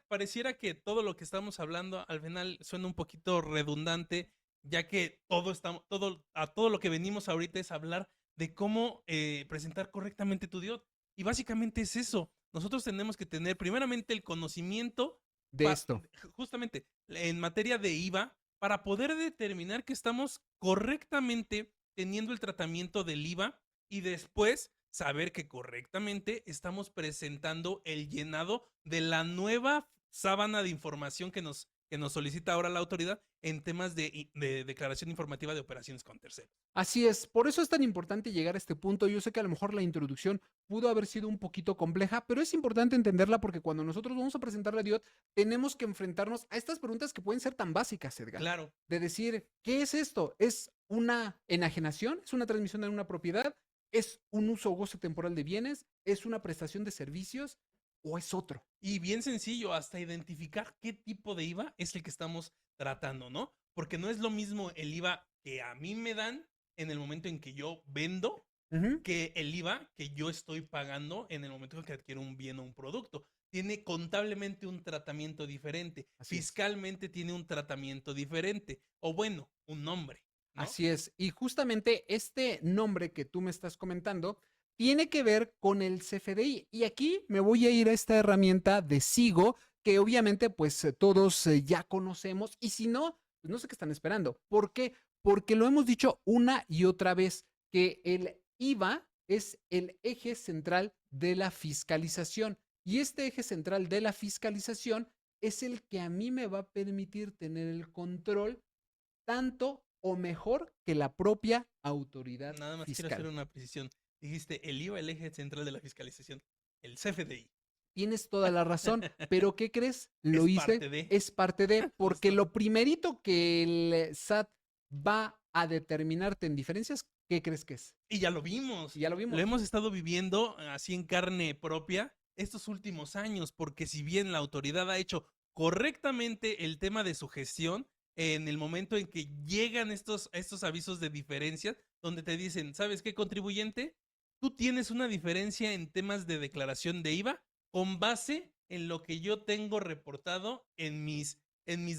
Pareciera que todo lo que estamos hablando al final suena un poquito redundante, ya que todo lo que venimos ahorita es hablar de cómo presentar correctamente tu DIOT. Y básicamente es eso. Nosotros tenemos que tener primeramente el conocimiento de esto. Justamente en materia de IVA, para poder determinar que estamos correctamente teniendo el tratamiento del IVA y después saber que correctamente estamos presentando el llenado de la nueva sábana de información que nos solicita ahora la autoridad en temas de declaración informativa de operaciones con terceros. Así es, por eso es tan importante llegar a este punto. Yo sé que a lo mejor la introducción pudo haber sido un poquito compleja, pero es importante entenderla porque cuando nosotros vamos a presentar la DIOT, tenemos que enfrentarnos a estas preguntas que pueden ser tan básicas, Edgar. Claro. De decir, ¿qué es esto? ¿Es una enajenación? ¿Es una transmisión de una propiedad? ¿Es un uso o goce temporal de bienes? ¿Es una prestación de servicios? ¿O es otro? Y bien sencillo, hasta identificar qué tipo de IVA es el que estamos tratando, ¿no? Porque no es lo mismo el IVA que a mí me dan en el momento en que yo vendo que el IVA que yo estoy pagando en el momento en que adquiero un bien o un producto. Tiene contablemente un tratamiento diferente, fiscalmente tiene un tratamiento diferente, o bueno, un nombre, ¿no? Así es, y justamente este nombre que tú me estás comentando tiene que ver con el CFDI. Y aquí me voy a ir a esta herramienta de Sigo, que obviamente pues todos ya conocemos, y si no, pues no sé qué están esperando. ¿Por qué? Porque lo hemos dicho una y otra vez, que el IVA es el eje central de la fiscalización. Y este eje central de la fiscalización es el que a mí me va a permitir tener el control tanto o mejor que la propia autoridad Nada más fiscal. quiero hacer una precisión. Dijiste el IVA, el eje central de la fiscalización, el CFDI. Tienes toda la razón, pero ¿qué crees? Lo hice, es parte de, porque Justo. lo primerito que el SAT va a determinarte en diferencias, ¿qué crees que es? Y ya lo vimos. Ya lo vimos. Lo hemos estado viviendo así en carne propia estos últimos años, porque si bien la autoridad ha hecho correctamente el tema de su gestión, en el momento en que llegan estos avisos de diferencias, donde te dicen, ¿sabes qué, contribuyente? Tú tienes una diferencia en temas de declaración de IVA con base en lo que yo tengo reportado en mis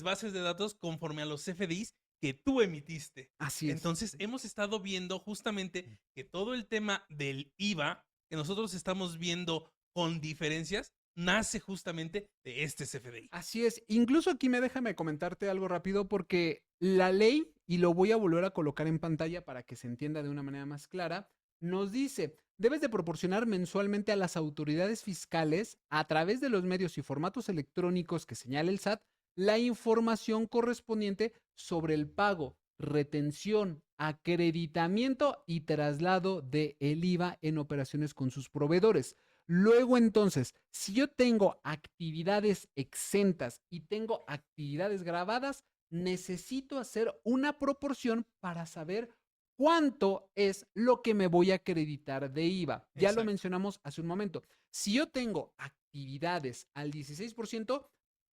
bases de datos conforme a los CFDIs que tú emitiste. Así es. Entonces, hemos estado viendo justamente que todo el tema del IVA que nosotros estamos viendo con diferencias nace justamente de este CFDI. Así es. Incluso aquí déjame comentarte algo rápido porque la ley, y lo voy a volver a colocar en pantalla para que se entienda de una manera más clara, nos dice, debes de proporcionar mensualmente a las autoridades fiscales, a través de los medios y formatos electrónicos que señala el SAT, la información correspondiente sobre el pago, retención, acreditamiento y traslado del IVA en operaciones con sus proveedores. Luego, entonces, si yo tengo actividades exentas y tengo actividades grabadas, necesito hacer una proporción para saber cuánto es lo que me voy a acreditar de IVA. Ya lo mencionamos hace un momento. Si yo tengo actividades al 16%,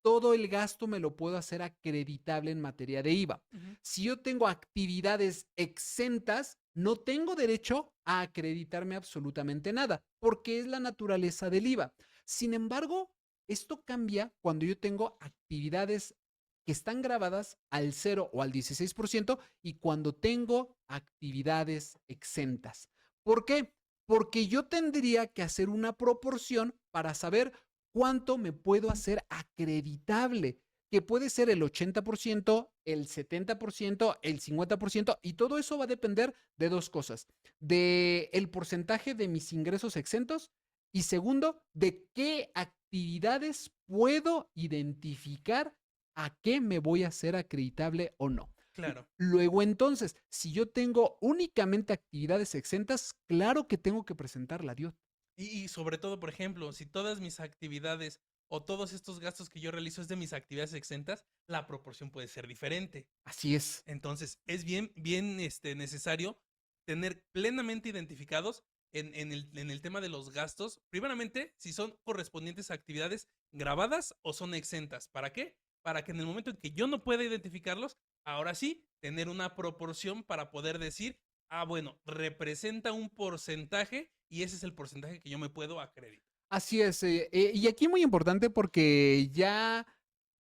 todo el gasto me lo puedo hacer acreditable en materia de IVA. Si yo tengo actividades exentas, no tengo derecho a acreditarme absolutamente nada, porque es la naturaleza del IVA. Sin embargo, esto cambia cuando yo tengo actividades que están grabadas al 0 o al 16% y cuando tengo actividades exentas. ¿Por qué? Porque yo tendría que hacer una proporción para saber cuánto me puedo hacer acreditable, que puede ser el 80%, el 70%, el 50%, y todo eso va a depender de dos cosas: del porcentaje de mis ingresos exentos y segundo, de qué actividades puedo identificar a qué me voy a hacer acreditable o no? Claro. Luego, entonces, si yo tengo únicamente actividades exentas, claro que tengo que presentar la DIOT. Y sobre todo, por ejemplo, si todas mis actividades o todos estos gastos que yo realizo es de mis actividades exentas, la proporción puede ser diferente. Así es. Entonces, es bien necesario tener plenamente identificados en el tema de los gastos, primeramente, si son correspondientes a actividades grabadas o son exentas. ¿Para qué? Para que en el momento en que yo no pueda identificarlos, ahora sí, tener una proporción para poder decir, ah, bueno, representa un porcentaje y ese es el porcentaje que yo me puedo acreditar. Así es. Y aquí muy importante porque ya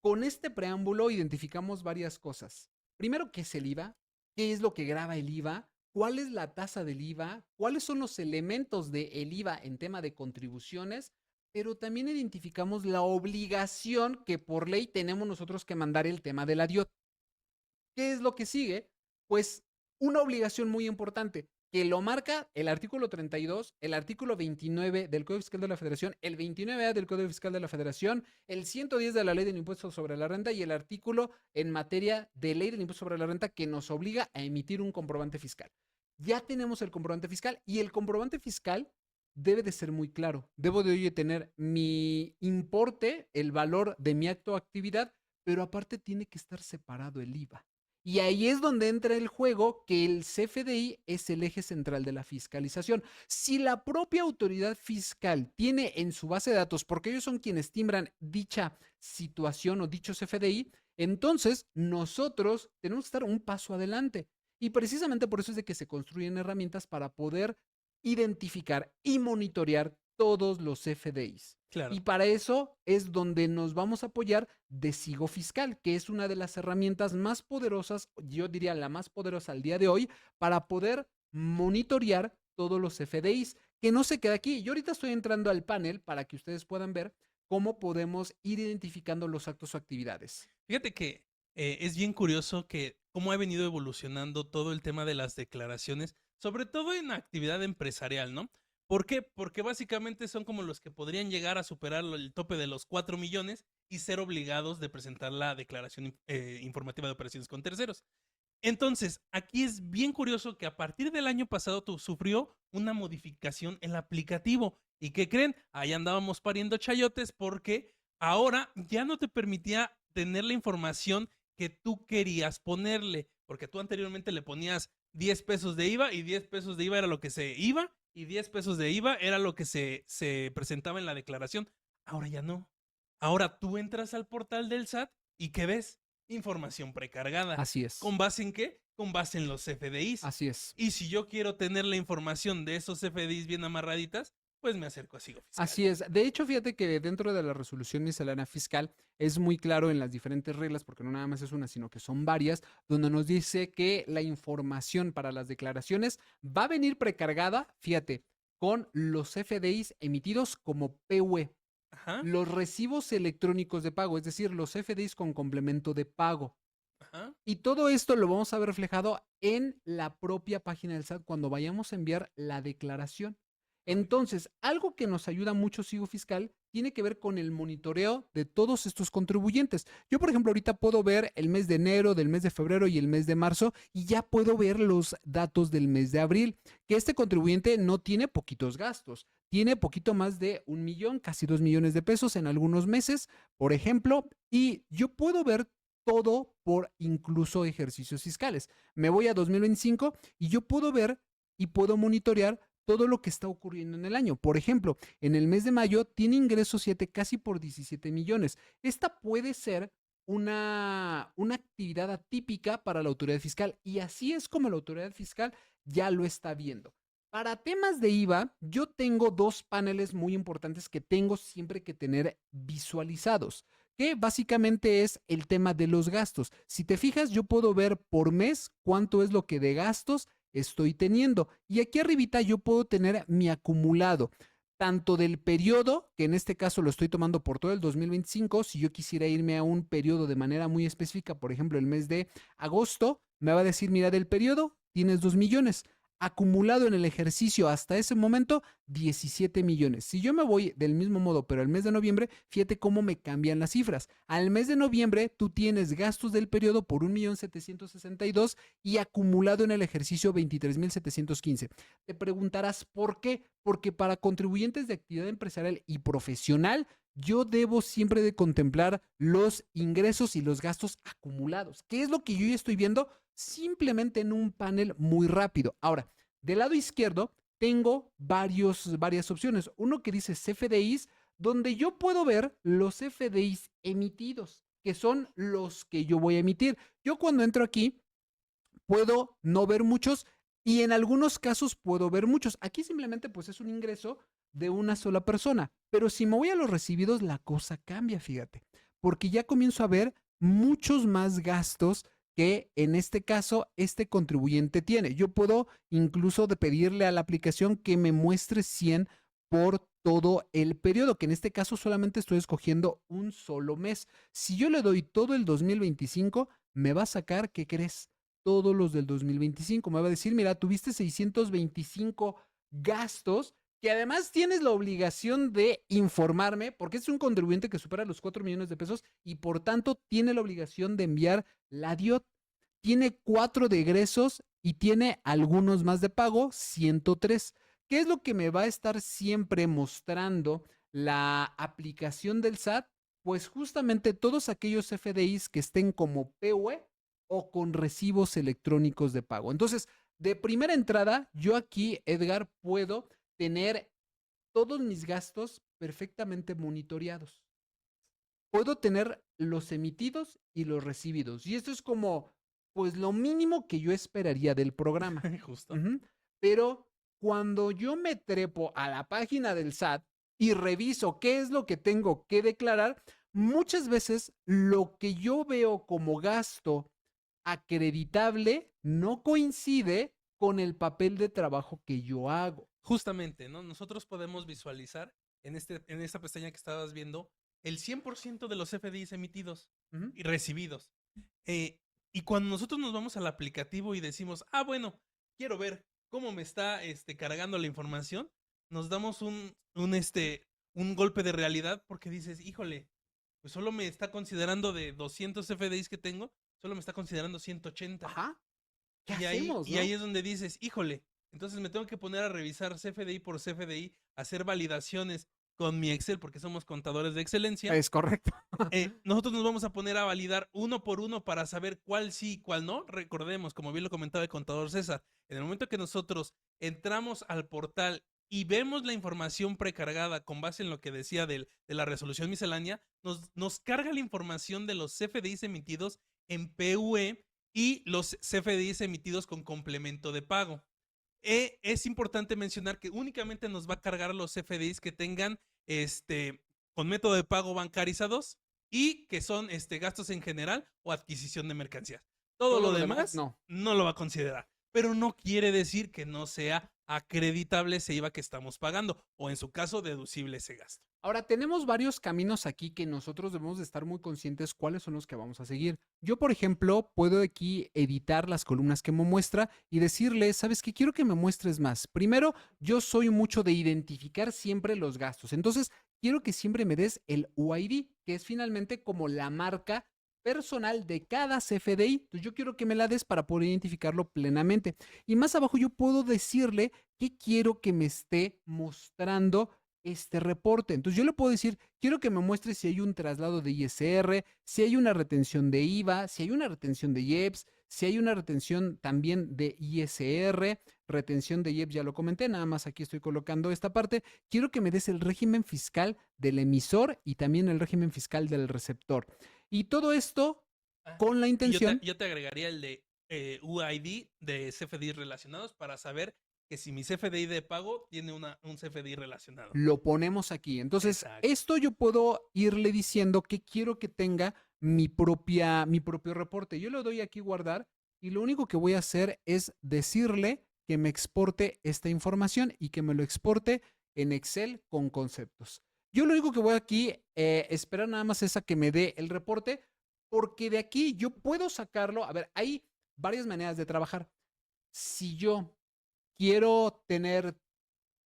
con este preámbulo identificamos varias cosas. Primero, ¿qué es el IVA? ¿Qué es lo que grava el IVA? ¿Cuál es la tasa del IVA? ¿Cuáles son los elementos del IVA en tema de contribuciones? Pero también identificamos la obligación que por ley tenemos nosotros que mandar el tema de la DIOT. ¿Qué es lo que sigue? Pues una obligación muy importante que lo marca el artículo 32, el artículo 29 del Código Fiscal de la Federación, el 29A del Código Fiscal de la Federación, el 110 de la Ley del Impuesto sobre la Renta y el artículo en materia de Ley del Impuesto sobre la Renta que nos obliga a emitir un comprobante fiscal. Ya tenemos el comprobante fiscal y el comprobante fiscal debe de ser muy claro. Debo de tener mi importe, el valor de mi acto o actividad, pero aparte tiene que estar separado el IVA. Y ahí es donde entra el juego que el CFDI es el eje central de la fiscalización. Si la propia autoridad fiscal tiene en su base de datos, porque ellos son quienes timbran dicha situación o dicho CFDI, entonces nosotros tenemos que estar un paso adelante. Y precisamente por eso es de que se construyen herramientas para poder identificar y monitorear todos los CFDIs. Claro. Y para eso es donde nos vamos a apoyar de Sigo Fiscal, que es una de las herramientas más poderosas, yo diría la más poderosa al día de hoy, para poder monitorear todos los CFDIs, que no se queda aquí. Yo ahorita estoy entrando al panel para que ustedes puedan ver cómo podemos ir identificando los actos o actividades. Fíjate que es bien curioso que cómo ha venido evolucionando todo el tema de las declaraciones, sobre todo en actividad empresarial, ¿no? ¿Por qué? Porque básicamente son como los que podrían llegar a superar el tope de los 4 millones y ser obligados de presentar la declaración informativa de operaciones con terceros. Entonces, aquí es bien curioso que a partir del año pasado sufrió una modificación el aplicativo. ¿Y qué creen? Ahí andábamos pariendo chayotes porque ahora ya no te permitía tener la información que tú querías ponerle, porque tú anteriormente le ponías 10 pesos de IVA y 10 pesos de IVA era lo que se iba y 10 pesos de IVA era lo que se presentaba en la declaración. Ahora ya no. Ahora tú entras al portal del SAT y ¿qué ves? Información precargada. Así es. ¿Con base en qué? Con base en los CFDIs. Así es. Y si yo quiero tener la información de esos CFDIs bien amarraditas, pues me acerco a Sigo Fiscal. Así es. De hecho, fíjate que dentro de la resolución miscelánea fiscal es muy claro en las diferentes reglas, porque no nada más es una, sino que son varias, donde nos dice que la información para las declaraciones va a venir precargada, fíjate, con los CFDIs emitidos como PUE. Ajá. Los recibos electrónicos de pago, es decir, los CFDIs con complemento de pago. Ajá. Y todo esto lo vamos a ver reflejado en la propia página del SAT cuando vayamos a enviar la declaración. Entonces, algo que nos ayuda mucho Sigo Fiscal tiene que ver con el monitoreo de todos estos contribuyentes. Yo, por ejemplo, ahorita puedo ver el mes de enero, del mes de febrero y el mes de marzo y ya puedo ver los datos del mes de abril, que este contribuyente no tiene poquitos gastos, tiene poquito más de 1 millón, casi 2 millones de pesos en algunos meses, por ejemplo, y yo puedo ver todo por incluso ejercicios fiscales. Me voy a 2025 y yo puedo ver y puedo monitorear todo lo que está ocurriendo en el año. Por ejemplo, en el mes de mayo tiene ingresos 7 casi por 17 millones. Esta puede ser una actividad atípica para la autoridad fiscal y así es como la autoridad fiscal ya lo está viendo. Para temas de IVA, yo tengo 2 paneles muy importantes que tengo siempre que tener visualizados, que básicamente es el tema de los gastos. Si te fijas, yo puedo ver por mes cuánto es lo que de gastos estoy teniendo. Y aquí arribita yo puedo tener mi acumulado, tanto del periodo, que en este caso lo estoy tomando por todo el 2025, si yo quisiera irme a un periodo de manera muy específica, por ejemplo, el mes de agosto, me va a decir, mira, del periodo tienes 2 millones. acumulado en el ejercicio hasta ese momento, 17 millones. Si yo me voy del mismo modo, pero al mes de noviembre, fíjate cómo me cambian las cifras. Al mes de noviembre, tú tienes gastos del periodo por 1.762.000 y acumulado en el ejercicio 23.715. Te preguntarás por qué. Porque para contribuyentes de actividad empresarial y profesional, yo debo siempre de contemplar los ingresos y los gastos acumulados. ¿Qué es lo que yo ya estoy viendo? Simplemente en un panel muy rápido. Ahora, del lado izquierdo tengo varias opciones. Uno que dice CFDIs, donde yo puedo ver los CFDIs emitidos, que son los que yo voy a emitir. Yo cuando entro aquí puedo no ver muchos y en algunos casos puedo ver muchos. Aquí simplemente pues es un ingreso de una sola persona. Pero si me voy a los recibidos, la cosa cambia, fíjate, porque ya comienzo a ver muchos más gastos que en este caso este contribuyente tiene. Yo puedo incluso de pedirle a la aplicación que me muestre 100 por todo el periodo, que en este caso solamente estoy escogiendo un solo mes. Si yo le doy todo el 2025, me va a sacar, ¿qué crees? Todos los del 2025. Me va a decir, mira, tuviste 625 gastos, que además tienes la obligación de informarme, porque es un contribuyente que supera los 4 millones de pesos y por tanto tiene la obligación de enviar la DIOT. Tiene 4 de egresos y tiene algunos más de pago, 103. ¿Qué es lo que me va a estar siempre mostrando la aplicación del SAT? Pues justamente todos aquellos FDIs que estén como PUE o con recibos electrónicos de pago. Entonces, de primera entrada, yo aquí, Edgar, puedo tener todos mis gastos perfectamente monitoreados. Puedo tener los emitidos y los recibidos. Y esto es como, pues, lo mínimo que yo esperaría del programa. Justo. Pero cuando yo me trepo a la página del SAT y reviso qué es lo que tengo que declarar, muchas veces lo que yo veo como gasto acreditable no coincide con el papel de trabajo que yo hago. Justamente, ¿no? Nosotros podemos visualizar en esta pestaña que estabas viendo el 100% de los FDIs emitidos y recibidos. Y cuando nosotros nos vamos al aplicativo y decimos, bueno, quiero ver cómo me está cargando la información, nos damos un golpe de realidad porque dices, híjole, pues solo me está considerando de 200 FDIs que tengo, solo me está considerando 180. Ajá. ¿Qué Y hacemos, y ahí es donde dices, híjole, entonces me tengo que poner a revisar CFDI por CFDI, hacer validaciones con mi Excel, porque somos contadores de excelencia. Es correcto. Nosotros nos vamos a poner a validar uno por uno para saber cuál sí y cuál no. Recordemos, como bien lo comentaba el contador César, en el momento que nosotros entramos al portal y vemos la información precargada con base en lo que decía de la resolución miscelánea, nos carga la información de los CFDIs emitidos en PUE y los CFDIs emitidos con complemento de pago. Es importante mencionar que únicamente nos va a cargar los CFDIs que tengan con método de pago bancarizados y que son gastos en general o adquisición de mercancías. Todo lo demás no lo va a considerar. Pero no quiere decir que no sea acreditable ese IVA que estamos pagando o en su caso deducible ese gasto. Ahora, tenemos varios caminos aquí que nosotros debemos de estar muy conscientes cuáles son los que vamos a seguir. Yo, por ejemplo, puedo aquí editar las columnas que me muestra y decirle, ¿sabes qué? Quiero que me muestres más. Primero, yo soy mucho de identificar siempre los gastos. Entonces, quiero que siempre me des el UID, que es finalmente como la marca personal de cada CFDI. Entonces, yo quiero que me la des para poder identificarlo plenamente. Y más abajo yo puedo decirle que quiero que me esté mostrando este reporte. Entonces yo le puedo decir, quiero que me muestre si hay un traslado de ISR, si hay una retención de IVA, si hay una retención de IEPS, si hay una retención también de ISR, retención de IEPS, ya lo comenté, nada más aquí estoy colocando esta parte. Quiero que me des el régimen fiscal del emisor y también el régimen fiscal del receptor. Y todo esto con la intención. Yo te agregaría el de UID de CFDI relacionados para saber que si mi CFDI de pago tiene un CFDI relacionado. Lo ponemos aquí. Entonces, esto yo puedo irle diciendo que quiero que tenga mi propio reporte. Yo le doy aquí guardar y lo único que voy a hacer es decirle que me exporte esta información y que me lo exporte en Excel con conceptos. Yo lo único que voy aquí esperar nada más es a que me dé el reporte, porque de aquí yo puedo sacarlo. A ver, hay varias maneras de trabajar. Si yo quiero tener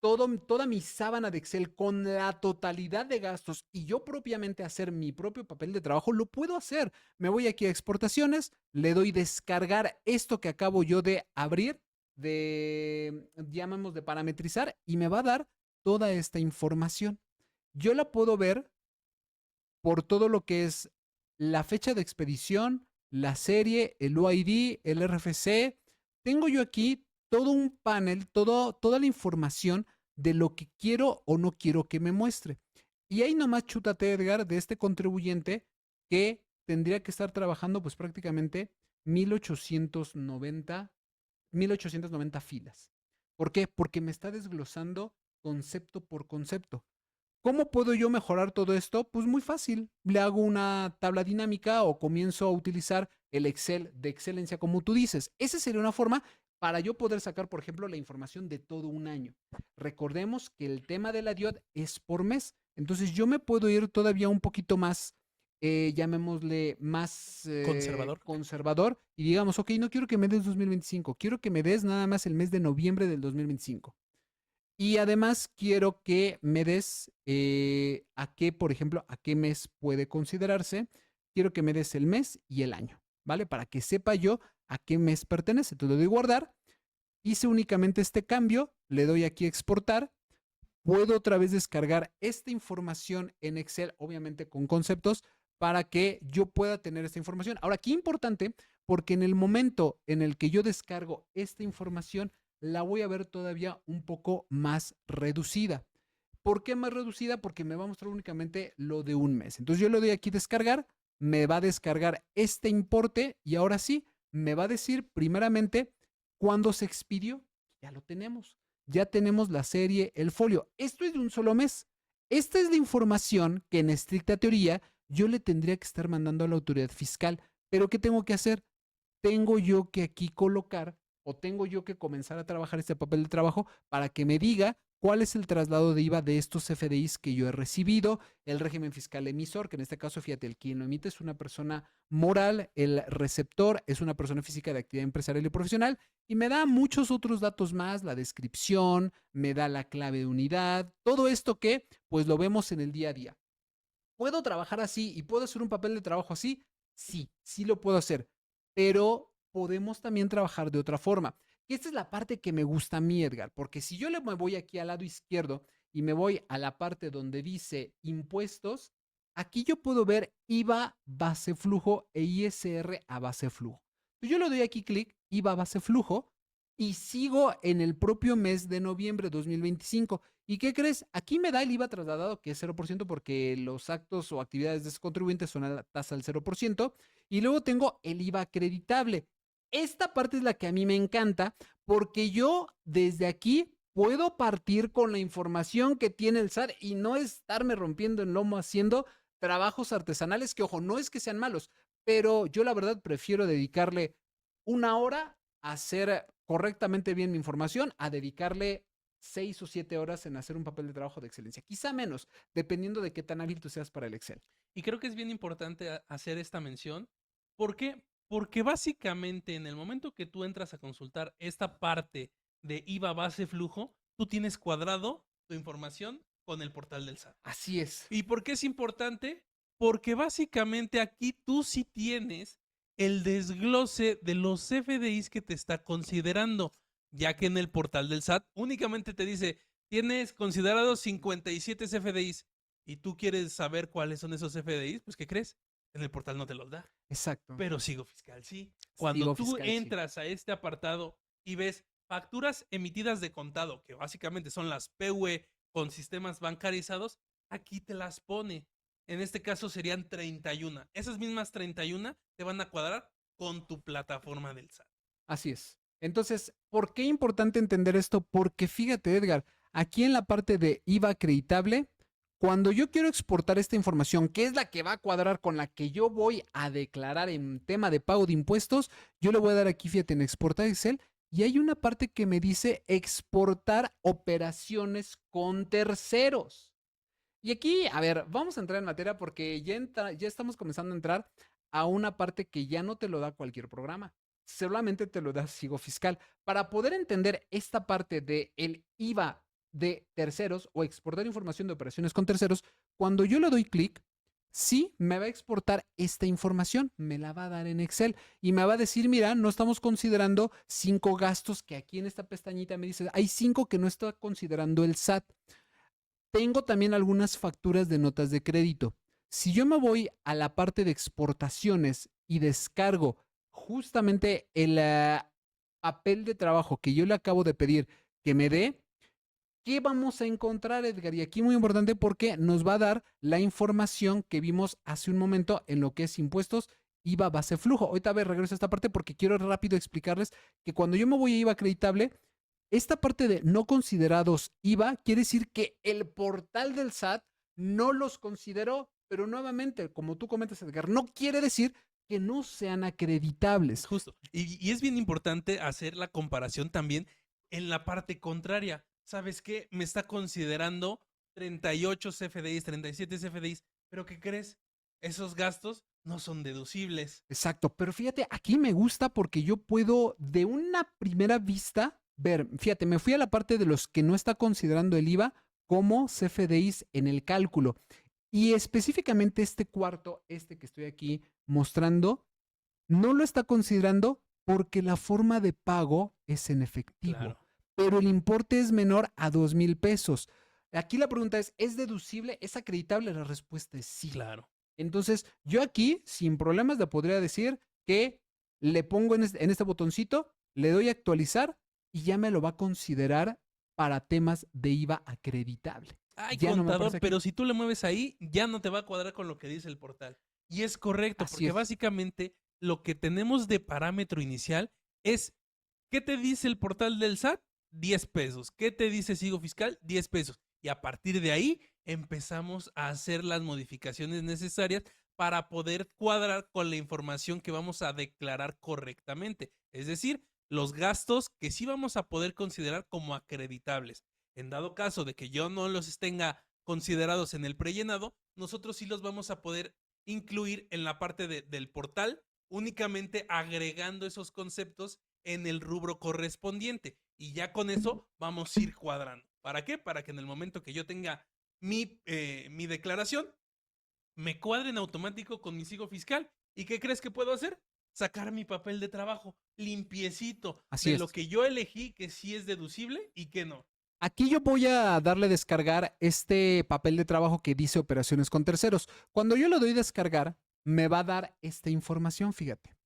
toda mi sábana de Excel con la totalidad de gastos y yo propiamente hacer mi propio papel de trabajo, lo puedo hacer. Me voy aquí a exportaciones, le doy descargar esto que acabo yo de abrir, llamamos de parametrizar, y me va a dar toda esta información. Yo la puedo ver por todo lo que es la fecha de expedición, la serie, el UID, el RFC. Tengo yo aquí todo un panel, toda la información de lo que quiero o no quiero que me muestre. Y ahí nomás chútate, Edgar, de este contribuyente que tendría que estar trabajando pues prácticamente 1890 filas. ¿Por qué? Porque me está desglosando concepto por concepto. ¿Cómo puedo yo mejorar todo esto? Pues muy fácil. Le hago una tabla dinámica o comienzo a utilizar el Excel de excelencia, como tú dices. Esa sería una forma para yo poder sacar, por ejemplo, la información de todo un año. Recordemos que el tema de la DIOT es por mes. Entonces yo me puedo ir todavía un poquito más, llamémosle más conservador y digamos, ok, no quiero que me des 2025, quiero que me des nada más el mes de noviembre del 2025. Y además quiero que me des a qué, por ejemplo, a qué mes puede considerarse. Quiero que me des el mes y el año, ¿vale? Para que sepa yo a qué mes pertenece. Entonces le doy guardar. Hice únicamente este cambio. Le doy aquí exportar. Puedo otra vez descargar esta información en Excel, obviamente con conceptos, para que yo pueda tener esta información. Ahora, qué importante, porque en el momento en el que yo descargo esta información, la voy a ver todavía un poco más reducida. ¿Por qué más reducida? Porque me va a mostrar únicamente lo de un mes. Entonces yo le doy aquí descargar, me va a descargar este importe y ahora sí, me va a decir primeramente cuándo se expidió. Ya lo tenemos. Ya tenemos la serie, el folio. Esto es de un solo mes. Esta es la información que en estricta teoría yo le tendría que estar mandando a la autoridad fiscal. Pero ¿qué tengo que hacer? Tengo yo que aquí colocar o tengo yo que comenzar a trabajar este papel de trabajo para que me diga cuál es el traslado de IVA de estos FDIs que yo he recibido, el régimen fiscal emisor, que en este caso, fíjate, el quien lo emite es una persona moral, el receptor es una persona física de actividad empresarial y profesional, y me da muchos otros datos más, la descripción, me da la clave de unidad, todo esto que pues lo vemos en el día a día. ¿Puedo trabajar así y puedo hacer un papel de trabajo así? Sí, sí lo puedo hacer, pero podemos también trabajar de otra forma. Y esta es la parte que me gusta a mí, Edgar, porque si yo me voy aquí al lado izquierdo y me voy a la parte donde dice impuestos, aquí yo puedo ver IVA base flujo e ISR a base flujo. Yo le doy aquí clic, IVA base flujo, y sigo en el propio mes de noviembre de 2025. ¿Y qué crees? Aquí me da el IVA trasladado, que es 0%, porque los actos o actividades de ese contribuyente son a la tasa del 0%. Y luego tengo el IVA acreditable. Esta parte es la que a mí me encanta, porque yo desde aquí puedo partir con la información que tiene el SAT y no estarme rompiendo el lomo haciendo trabajos artesanales que, ojo, no es que sean malos, pero yo la verdad prefiero dedicarle una hora a hacer correctamente bien mi información, a dedicarle 6 o 7 horas en hacer un papel de trabajo de excelencia. Quizá menos, dependiendo de qué tan hábil tú seas para el Excel. Y creo que es bien importante hacer esta mención. ¿Por qué? Porque básicamente en el momento que tú entras a consultar esta parte de IVA base flujo, tú tienes cuadrado tu información con el portal del SAT. Así es. ¿Y por qué es importante? Porque básicamente aquí tú sí tienes el desglose de los FDIs que te está considerando, ya que en el portal del SAT únicamente te dice, tienes considerados 57 FDIs y tú quieres saber cuáles son esos FDIs, pues ¿qué crees? En el portal no te los da. Exacto. Pero Sigo Fiscal sí. Cuando Sigo tú Fiscal, sí. entras a este apartado y ves facturas emitidas de contado, que básicamente son las PUE con sistemas bancarizados, aquí te las pone. En este caso serían 31. Esas mismas 31 te van a cuadrar con tu plataforma del SAT. Así es. Entonces, ¿por qué es importante entender esto? Porque fíjate, Edgar, aquí en la parte de IVA acreditable, cuando yo quiero exportar esta información, que es la que va a cuadrar con la que yo voy a declarar en tema de pago de impuestos, yo le voy a dar aquí, fíjate, en exportar Excel, y hay una parte que me dice exportar operaciones con terceros. Y aquí, a ver, vamos a entrar en materia porque ya estamos comenzando a entrar a una parte que ya no te lo da cualquier programa. solamente te lo da Sigo Fiscal. Para poder entender esta parte de el IVA de terceros o exportar información de operaciones con terceros, cuando yo le doy clic, sí me va a exportar esta información, me la va a dar en Excel y me va a decir, mira, no estamos considerando 5 gastos que aquí en esta pestañita me dice, hay 5 que no está considerando el SAT. Tengo también algunas facturas de notas de crédito. Si yo me voy a la parte de exportaciones y descargo justamente el papel de trabajo que yo le acabo de pedir que me dé, ¿qué vamos a encontrar, Edgar? Y aquí muy importante porque nos va a dar la información que vimos hace un momento en lo que es impuestos, IVA, base, flujo. Ahorita a ver, regreso a esta parte porque quiero rápido explicarles que cuando yo me voy a IVA acreditable, esta parte de no considerados IVA quiere decir que el portal del SAT no los consideró, pero nuevamente, como tú comentas, Edgar, no quiere decir que no sean acreditables. Justo. Y es bien importante hacer la comparación también en la parte contraria. ¿Sabes qué? Me está considerando 38 CFDIs, 37 CFDIs, pero ¿qué crees? Esos gastos no son deducibles. Exacto, pero fíjate, aquí me gusta porque yo puedo de una primera vista ver, fíjate, me fui a la parte de los que no está considerando el IVA como CFDIs en el cálculo. Y específicamente este cuarto, este que estoy aquí mostrando, no lo está considerando porque la forma de pago es en efectivo, Claro. pero el importe es menor a 2,000 pesos. Aquí la pregunta ¿es deducible? ¿Es acreditable? La respuesta es sí. Claro. Entonces, yo aquí, sin problemas, le podría decir que le pongo en este botoncito, le doy a actualizar y ya me lo va a considerar para temas de IVA acreditable. Ay, Ya no me contador, aparece aquí. pero si tú le mueves ahí, ya no te va a cuadrar con lo que dice el portal. Y es correcto, Así porque es. básicamente lo que tenemos de parámetro inicial es, ¿qué te dice el portal del SAT? 10 pesos. ¿Qué te dice Sigo Fiscal? 10 pesos. Y a partir de ahí empezamos a hacer las modificaciones necesarias para poder cuadrar con la información que vamos a declarar correctamente. Es decir, los gastos que sí vamos a poder considerar como acreditables. En dado caso de que yo no los tenga considerados en el prellenado, nosotros sí los vamos a poder incluir en la parte del portal, únicamente agregando esos conceptos en el rubro correspondiente. Y ya con eso vamos a ir cuadrando. ¿Para qué? Para que en el momento que yo tenga mi declaración, me cuadre en automático con mi Sigo Fiscal. ¿Y qué crees que puedo hacer? Sacar mi papel de trabajo limpiecito Así de es. lo que yo elegí que sí es deducible y que no. Aquí yo voy a darle descargar este papel de trabajo que dice operaciones con terceros. Cuando yo le doy descargar, me va a dar esta información, fíjate,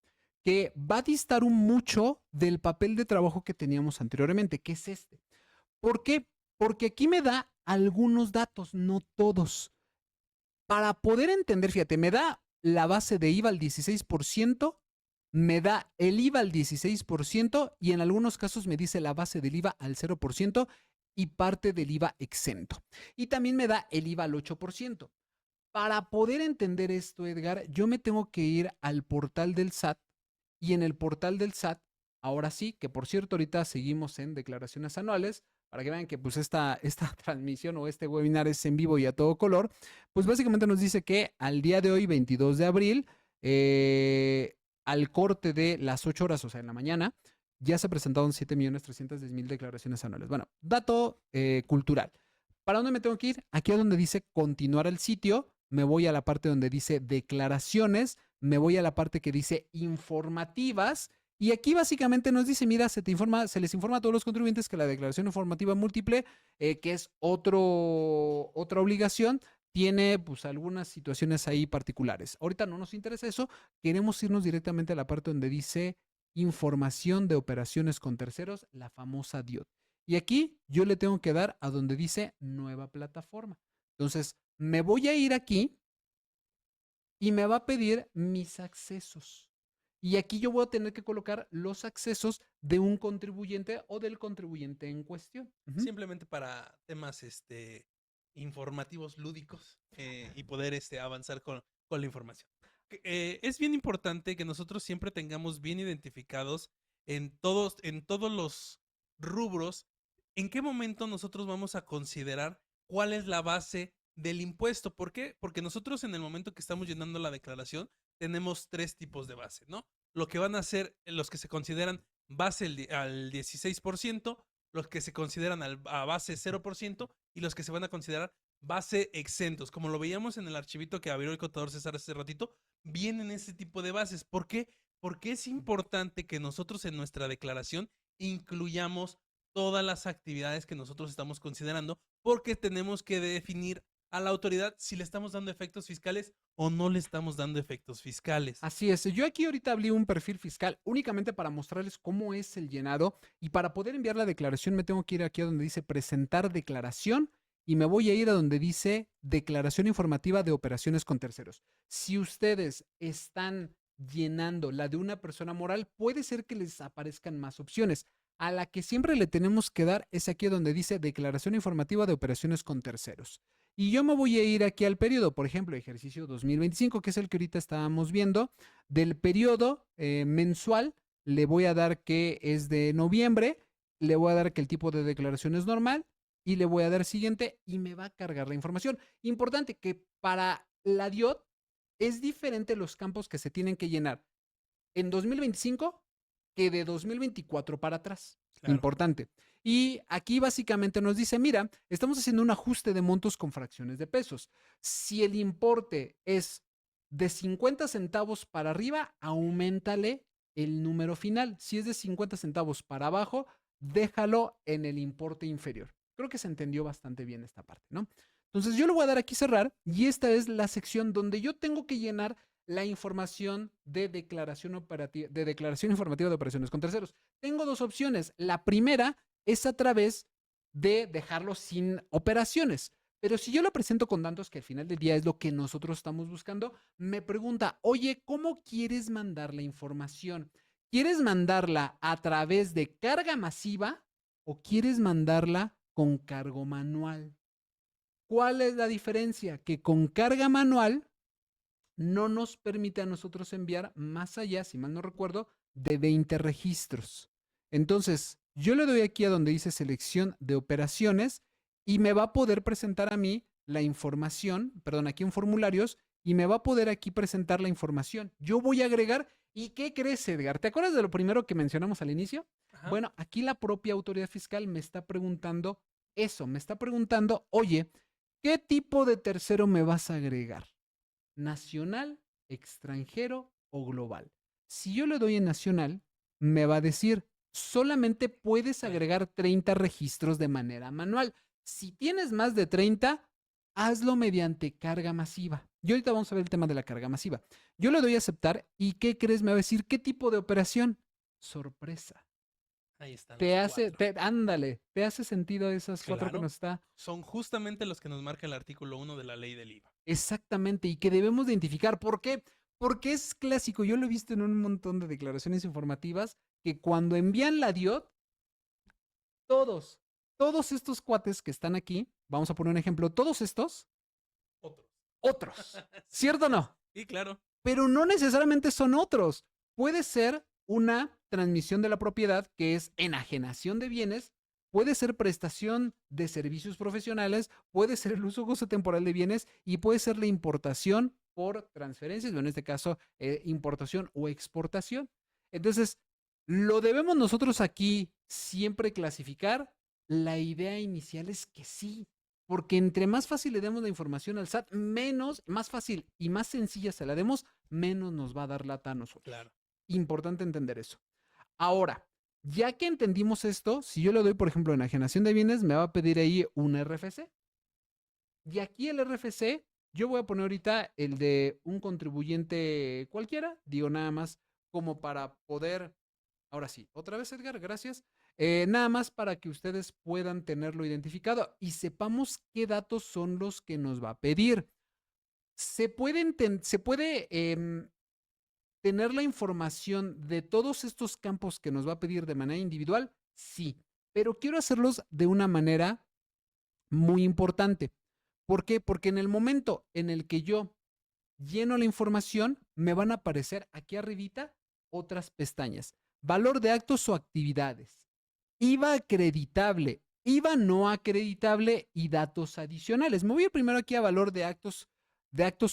que va a distar un mucho del papel de trabajo que teníamos anteriormente, que es este. ¿Por qué? Porque aquí me da algunos datos, no todos. Para poder entender, fíjate, me da la base de IVA al 16%, me da el IVA al 16% y en algunos casos me dice la base del IVA al 0% y parte del IVA exento. Y también me da el IVA al 8%. Para poder entender esto, Edgar, yo me tengo que ir al portal del SAT y en el portal del SAT, ahora sí, que por cierto ahorita seguimos en declaraciones anuales, para que vean que pues esta transmisión o este webinar es en vivo y a todo color, pues básicamente nos dice que al día de hoy, 22 de abril, al corte de las 8 horas, o sea, en la mañana, ya se presentaron 7.310.000 declaraciones anuales. Bueno, dato cultural. ¿Para dónde me tengo que ir? Aquí es donde dice continuar el sitio, me voy a la parte donde dice declaraciones, me voy a la parte que dice informativas y aquí básicamente nos dice, mira, se les informa a todos los contribuyentes que la declaración informativa múltiple, que es otra obligación, tiene pues algunas situaciones ahí particulares. Ahorita no nos interesa eso, queremos irnos directamente a la parte donde dice información de operaciones con terceros, la famosa DIOT. Y aquí yo le tengo que dar a donde dice nueva plataforma. Entonces, me voy a ir aquí y me va a pedir mis accesos. Y aquí yo voy a tener que colocar los accesos de un contribuyente o del contribuyente en cuestión. Simplemente para temas informativos lúdicos y poder avanzar con la información. Es bien importante que nosotros siempre tengamos bien identificados en todos los rubros en qué momento nosotros vamos a considerar cuál es la base del impuesto. ¿Por qué? Porque nosotros en el momento que estamos llenando la declaración tenemos 3 tipos de base, ¿no? lo que van a ser los que se consideran base al 16%, los que se consideran a base 0% y los que se van a considerar base exentos. Como lo veíamos en el archivito que abrió el contador César hace ratito, vienen ese tipo de bases. ¿Por qué? Porque es importante que nosotros en nuestra declaración incluyamos todas las actividades que nosotros estamos considerando, porque tenemos que definir a la autoridad si le estamos dando efectos fiscales o no le estamos dando efectos fiscales. Así es, yo aquí ahorita abrí un perfil fiscal únicamente para mostrarles cómo es el llenado, y para poder enviar la declaración me tengo que ir aquí a donde dice presentar declaración y me voy a ir a donde dice declaración informativa de operaciones con terceros. Si ustedes están llenando la de una persona moral, puede ser que les aparezcan más opciones. A la que siempre le tenemos que dar es aquí donde dice declaración informativa de operaciones con terceros. Y yo me voy a ir aquí al periodo, por ejemplo, ejercicio 2025, que es el que ahorita estábamos viendo. Del periodo mensual, le voy a dar que es de noviembre, le voy a dar que el tipo de declaración es normal y le voy a dar siguiente y me va a cargar la información. Importante que para la DIOT es diferente los campos que se tienen que llenar en 2025 que de 2024 para atrás. Claro. Importante. Y aquí básicamente nos dice, mira, estamos haciendo un ajuste de montos con fracciones de pesos. Si el importe es de 50 centavos para arriba, auméntale el número final. Si es de 50 centavos para abajo, déjalo en el importe inferior. Creo que se entendió bastante bien esta parte, ¿no? Entonces yo le voy a dar aquí cerrar y esta es la sección donde yo tengo que llenar la información de declaración informativa de operaciones con terceros. Tengo dos opciones. La primera es a través de dejarlo sin operaciones. Pero si yo lo presento con datos, que al final del día es lo que nosotros estamos buscando, me pregunta, oye, ¿cómo quieres mandar la información? ¿Quieres mandarla a través de carga masiva o quieres mandarla con cargo manual? ¿Cuál es la diferencia? Que con carga manual no nos permite a nosotros enviar más allá, si mal no recuerdo, de 20 registros. Entonces, yo le doy aquí a donde dice selección de operaciones y me va a poder presentar a mí la información, perdón, aquí en formularios, y me va a poder aquí presentar la información. Yo voy a agregar, ¿y qué crees, Edgar? ¿Te acuerdas de lo primero que mencionamos al inicio? Ajá. Bueno, aquí la propia autoridad fiscal me está preguntando eso, me está preguntando, oye, ¿qué tipo de tercero me vas a agregar? ¿Nacional, extranjero o global? Si yo le doy en nacional, me va a decir, solamente puedes agregar 30 registros de manera manual. Si tienes más de 30, hazlo mediante carga masiva. Y ahorita vamos a ver el tema de la carga masiva. Yo le doy a aceptar y ¿qué crees? Me va a decir, ¿qué tipo de operación? Sorpresa. Ahí están Te los hace, cuatro. ándale, ¿te hace sentido esas cuatro que Claro. nos está? Son justamente los que nos marca el artículo 1 de la ley del IVA. Exactamente, y que debemos de identificar. ¿Por qué? Porque es clásico. Yo lo he visto en un montón de declaraciones informativas que cuando envían la DIOT, todos estos cuates que están aquí, vamos a poner un ejemplo, todos estos, otros, ¿cierto o no? Sí, claro. Pero no necesariamente son otros. Puede ser una transmisión de la propiedad que es enajenación de bienes, puede ser prestación de servicios profesionales, puede ser el uso o gozo temporal de bienes y puede ser la importación por transferencias, o en este caso, importación o exportación. Entonces, lo debemos nosotros aquí siempre clasificar. La idea inicial es que sí, porque entre más fácil le demos la información al SAT, más fácil y más sencilla se la demos, menos nos va a dar lata a nosotros. Claro. Importante entender eso. Ahora, ya que entendimos esto, si yo le doy, por ejemplo, enajenación de bienes, me va a pedir ahí un RFC. Y aquí el RFC, yo voy a poner ahorita el de un contribuyente cualquiera, digo nada más como para poder, ahora sí, otra vez Edgar, gracias. Nada más para que ustedes puedan tenerlo identificado y sepamos qué datos son los que nos va a pedir. Se puede tener la información de todos estos campos que nos va a pedir de manera individual, sí, pero quiero hacerlos de una manera muy importante. ¿Por qué? Porque en el momento en el que yo lleno la información, me van a aparecer aquí arribita otras pestañas. Valor de actos o actividades. IVA acreditable, IVA no acreditable y datos adicionales. Me voy primero aquí a valor de actos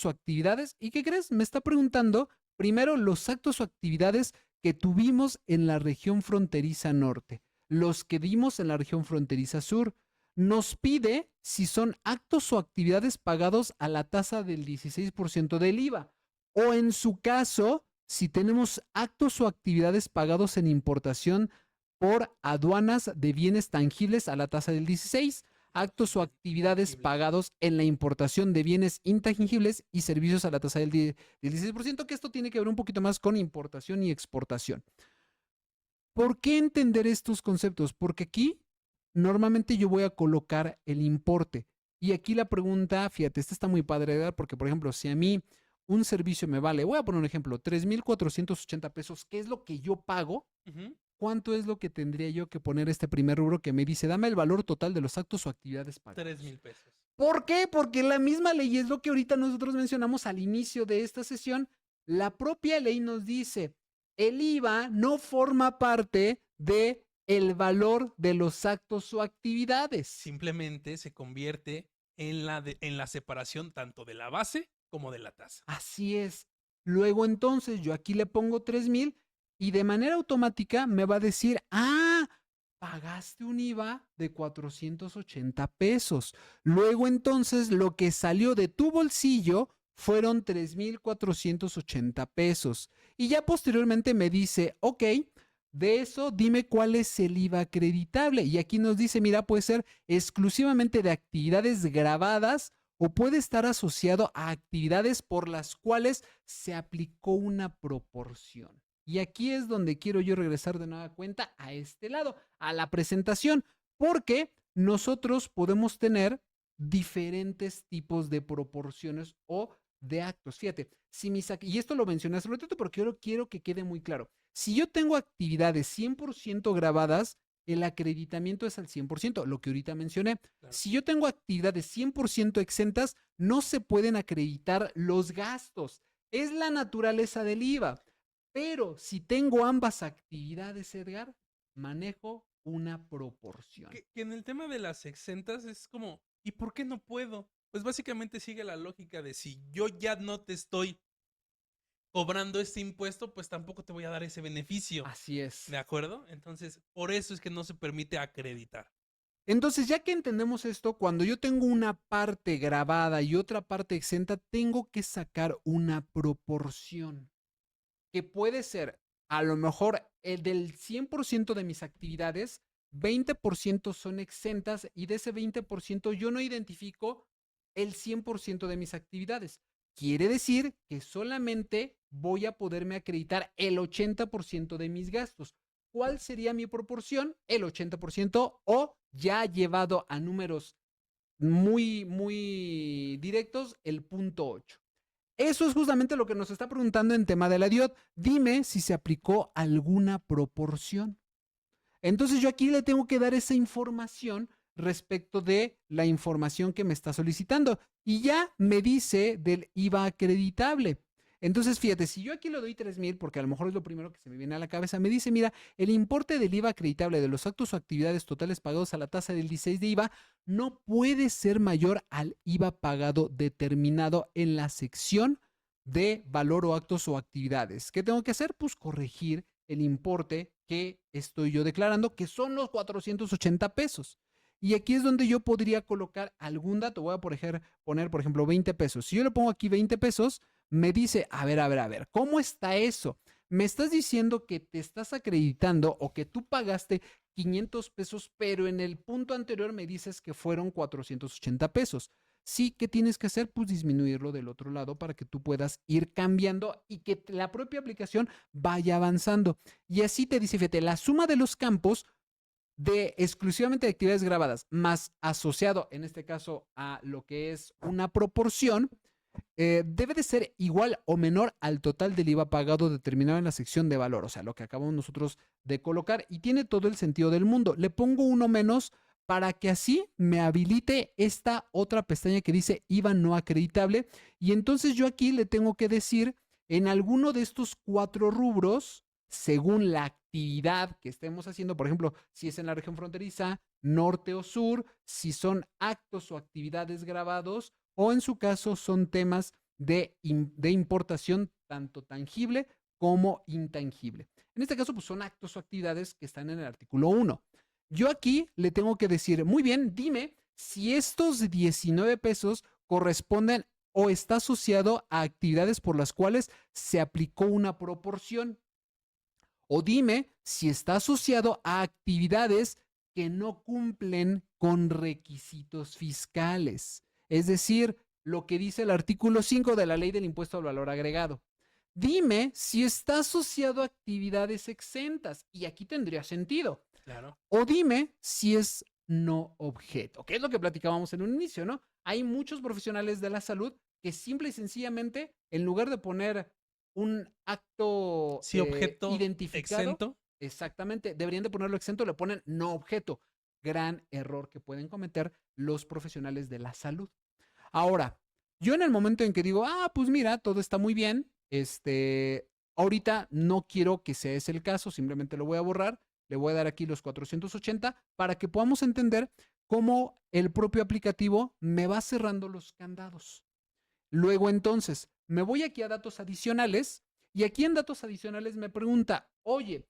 o actividades. ¿Y qué crees? Me está preguntando Primero, los actos o actividades que tuvimos en la región fronteriza norte, los que dimos en la región fronteriza sur. Nos pide si son actos o actividades pagados a la tasa del 16% del IVA, o en su caso, si tenemos actos o actividades pagados en importación por aduanas de bienes tangibles a la tasa del 16%, actos o actividades pagados en la importación de bienes intangibles y servicios a la tasa del 16%, que esto tiene que ver un poquito más con importación y exportación. ¿Por qué entender estos conceptos? Porque aquí normalmente yo voy a colocar el importe. Y aquí la pregunta, fíjate, esta está muy padre, ¿verdad? Porque, por ejemplo, si a mí un servicio me vale, voy a poner un ejemplo, 3,480 pesos, ¿qué es lo que yo pago? ¿Cuánto es lo que tendría yo que poner este primer rubro que me dice, dame el valor total de los actos o actividades pagadas? 3,000 pesos. ¿Por qué? Porque la misma ley es lo que ahorita nosotros mencionamos al inicio de esta sesión. La propia ley nos dice, el IVA no forma parte de el valor de los actos o actividades. Simplemente se convierte en la separación tanto de la base como de la tasa. Así es. Luego entonces yo aquí le pongo 3,000 y de manera automática me va a decir, pagaste un IVA de 480 pesos. Luego entonces lo que salió de tu bolsillo fueron 3,480 pesos. Y ya posteriormente me dice, ok, de eso dime cuál es el IVA acreditable. Y aquí nos dice, mira, puede ser exclusivamente de actividades grabadas o puede estar asociado a actividades por las cuales se aplicó una proporción. Y aquí es donde quiero yo regresar de nueva cuenta a este lado, a la presentación, porque nosotros podemos tener diferentes tipos de proporciones o de actos. Fíjate, y esto lo mencioné hace un ratito, pero quiero que quede muy claro. Si yo tengo actividades 100% grabadas, el acreditamiento es al 100%, lo que ahorita mencioné. Claro. Si yo tengo actividades 100% exentas, no se pueden acreditar los gastos. Es la naturaleza del IVA. Pero si tengo ambas actividades, Edgar, manejo una proporción. Que en el tema de las exentas es como, ¿y por qué no puedo? Pues básicamente sigue la lógica de si yo ya no te estoy cobrando este impuesto, pues tampoco te voy a dar ese beneficio. Así es. ¿De acuerdo? Entonces, por eso es que no se permite acreditar. Entonces, ya que entendemos esto, cuando yo tengo una parte grabada y otra parte exenta, tengo que sacar una proporción. Que puede ser, a lo mejor, el del 100% de mis actividades, 20% son exentas y de ese 20% yo no identifico el 100% de mis actividades. Quiere decir que solamente voy a poderme acreditar el 80% de mis gastos. ¿Cuál sería mi proporción? El 80% o ya llevado a números muy, muy directos, el 0.8. Eso es justamente lo que nos está preguntando en tema de la DIOT. Dime si se aplicó alguna proporción. Entonces yo aquí le tengo que dar esa información respecto de la información que me está solicitando. Y ya me dice del IVA acreditable. Entonces, fíjate, si yo aquí le doy 3,000, porque a lo mejor es lo primero que se me viene a la cabeza, me dice, mira, el importe del IVA acreditable de los actos o actividades totales pagados a la tasa del 16 de IVA no puede ser mayor al IVA pagado determinado en la sección de valor o actos o actividades. ¿Qué tengo que hacer? Pues corregir el importe que estoy yo declarando, que son los 480 pesos. Y aquí es donde yo podría colocar algún dato. Voy a poner, por ejemplo, 20 pesos. Si yo le pongo aquí 20 pesos, me dice, a ver, ¿cómo está eso? Me estás diciendo que te estás acreditando o que tú pagaste 500 pesos, pero en el punto anterior me dices que fueron 480 pesos. Sí, ¿qué tienes que hacer? Pues disminuirlo del otro lado para que tú puedas ir cambiando y que la propia aplicación vaya avanzando. Y así te dice, fíjate, la suma de los campos de exclusivamente de actividades grabadas, más asociado en este caso a lo que es una proporción, debe de ser igual o menor al total del IVA pagado determinado en la sección de valor, o sea, lo que acabamos nosotros de colocar, y tiene todo el sentido del mundo. Le pongo uno menos para que así me habilite esta otra pestaña que dice IVA no acreditable, y entonces yo aquí le tengo que decir en alguno de estos 4 rubros, según la actividad que estemos haciendo, por ejemplo, si es en la región fronteriza, norte o sur, si son actos o actividades grabados, o en su caso son temas de importación tanto tangible como intangible. En este caso, pues son actos o actividades que están en el artículo 1. Yo aquí le tengo que decir, muy bien, dime si estos 19 pesos corresponden o está asociado a actividades por las cuales se aplicó una proporción. O dime si está asociado a actividades que no cumplen con requisitos fiscales. Es decir, lo que dice el artículo 5 de la Ley del Impuesto al Valor Agregado. Dime si está asociado a actividades exentas. Y aquí tendría sentido. Claro. O dime si es no objeto, que es lo que platicábamos en un inicio, ¿no? Hay muchos profesionales de la salud que simple y sencillamente, en lugar de poner un acto Sí, objeto identificado, exento. exactamente, deberían de ponerlo exento, le ponen no objeto. Gran error que pueden cometer los profesionales de la salud. Ahora, yo en el momento en que digo, pues mira, todo está muy bien, ahorita no quiero que sea ese el caso, simplemente lo voy a borrar, le voy a dar aquí los 480 para que podamos entender cómo el propio aplicativo me va cerrando los candados. Luego entonces, me voy aquí a datos adicionales y aquí en datos adicionales me pregunta, oye,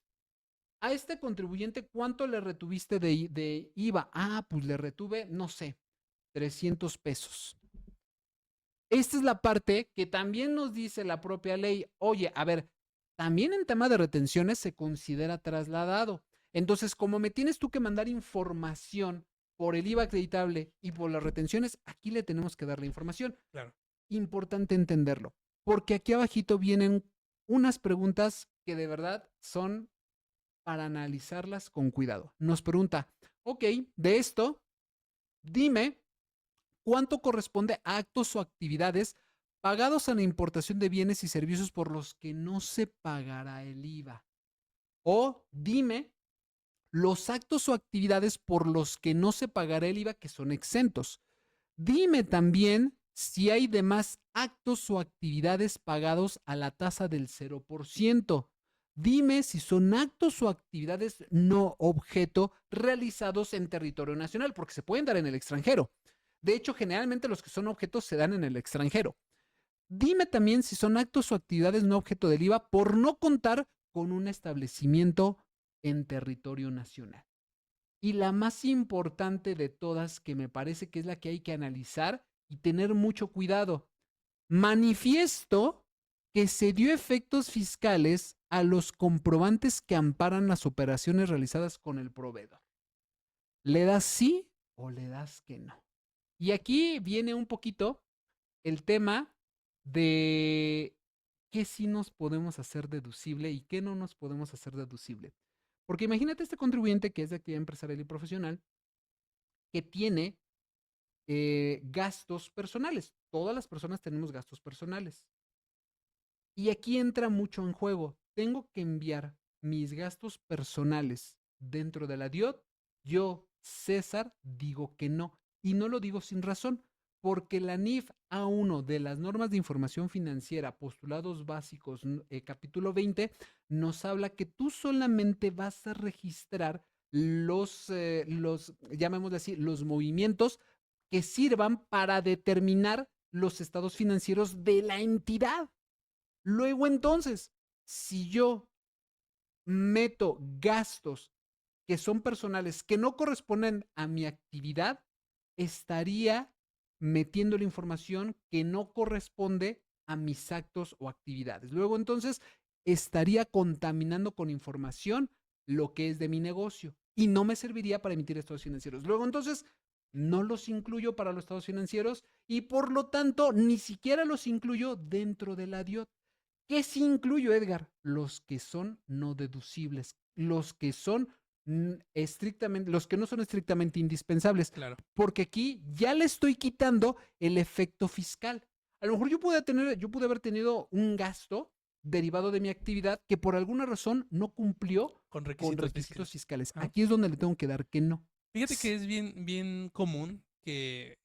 a este contribuyente, ¿cuánto le retuviste de IVA? Pues le retuve, no sé, 300 pesos. Esta es la parte que también nos dice la propia ley. Oye, a ver, también en tema de retenciones se considera trasladado. Entonces, como me tienes tú que mandar información por el IVA acreditable y por las retenciones, aquí le tenemos que dar la información. Claro. Importante entenderlo, porque aquí abajito vienen unas preguntas que de verdad son para analizarlas con cuidado. Nos pregunta, ok, de esto, dime cuánto corresponde a actos o actividades pagados en la importación de bienes y servicios por los que no se pagará el IVA. O dime los actos o actividades por los que no se pagará el IVA que son exentos. Dime también si hay demás actos o actividades pagados a la tasa del 0%. Dime si son actos o actividades no objeto realizados en territorio nacional, porque se pueden dar en el extranjero. De hecho, generalmente los que son objetos se dan en el extranjero. Dime también si son actos o actividades no objeto del IVA por no contar con un establecimiento en territorio nacional. Y la más importante de todas, que me parece que es la que hay que analizar y tener mucho cuidado, manifiesto que se dio efectos fiscales a los comprobantes que amparan las operaciones realizadas con el proveedor. ¿Le das sí o le das que no? Y aquí viene un poquito el tema de qué sí nos podemos hacer deducible y qué no nos podemos hacer deducible. Porque imagínate este contribuyente que es de actividad empresarial y profesional que tiene gastos personales. Todas las personas tenemos gastos personales. Y aquí entra mucho en juego. Tengo que enviar mis gastos personales dentro de la DIOT. Yo, César, digo que no. Y no lo digo sin razón, porque la NIF A1 de las normas de información financiera, postulados básicos, capítulo 20, nos habla que tú solamente vas a registrar llamémosle así, los movimientos que sirvan para determinar los estados financieros de la entidad. Luego entonces, si yo meto gastos que son personales, que no corresponden a mi actividad, estaría metiendo la información que no corresponde a mis actos o actividades. Luego entonces estaría contaminando con información lo que es de mi negocio y no me serviría para emitir estados financieros. Luego entonces no los incluyo para los estados financieros y por lo tanto ni siquiera los incluyo dentro de la DIOT. ¿Qué sí incluyo, Edgar? Los que son no deducibles, los que son estrictamente, los que no son estrictamente indispensables. Claro. Porque aquí ya le estoy quitando el efecto fiscal. A lo mejor yo pude haber tenido un gasto derivado de mi actividad que por alguna razón no cumplió Con con requisitos requisitos fiscales. Ah. Aquí es donde le tengo que dar que no. Fíjate que es bien común que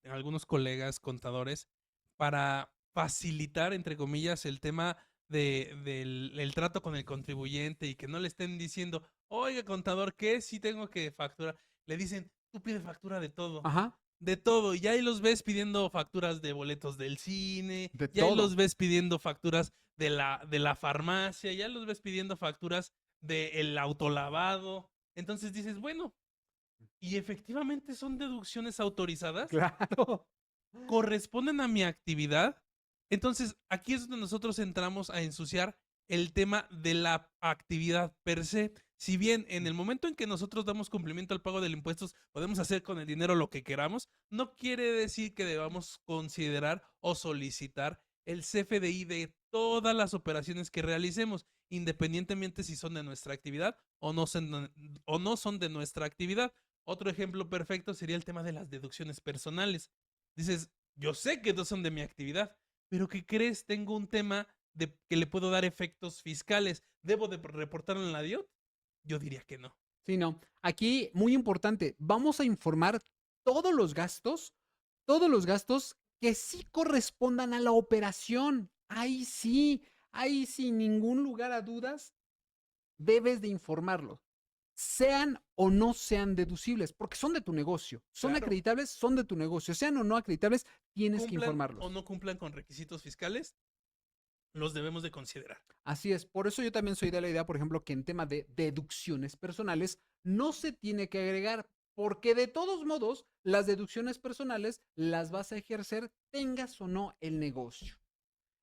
algunos colegas contadores, para facilitar, entre comillas, el tema del trato con el contribuyente y que no le estén diciendo, oiga, contador, ¿qué? Sí tengo que facturar. Le dicen, tú pides factura de todo. Ajá. de todo. Y ahí los ves pidiendo facturas de boletos del cine, De y ahí los todo. ves pidiendo facturas de la farmacia, ya los ves pidiendo facturas del autolavado. Entonces dices, bueno, ¿y efectivamente son deducciones autorizadas? Claro. ¿Corresponden a mi actividad? Entonces, aquí es donde nosotros entramos a ensuciar el tema de la actividad per se. Si bien en el momento en que nosotros damos cumplimiento al pago de impuestos, podemos hacer con el dinero lo que queramos, no quiere decir que debamos considerar o solicitar el CFDI de todas las operaciones que realicemos, independientemente si son de nuestra actividad o no son de nuestra actividad. Otro ejemplo perfecto sería el tema de las deducciones personales. Dices, yo sé que no son de mi actividad, pero ¿qué crees? Tengo un tema de que le puedo dar efectos fiscales. ¿Debo de reportarlo en la DIOT? Yo diría que no. Sí, no. Aquí, muy importante, vamos a informar todos todos los gastos que sí correspondan a la operación. Ahí sí, sin ningún lugar a dudas, debes de informarlo. Sean o no sean deducibles, porque son de tu negocio. Son Claro. acreditables, son de tu negocio. Sean o no acreditables, tienes que Cumplan o informarlos. no cumplan con requisitos fiscales, los debemos de considerar. Así es, por eso yo también soy de la idea, por ejemplo, que en tema de deducciones personales no se tiene que agregar, porque de todos modos, las deducciones personales las vas a ejercer tengas o no el negocio.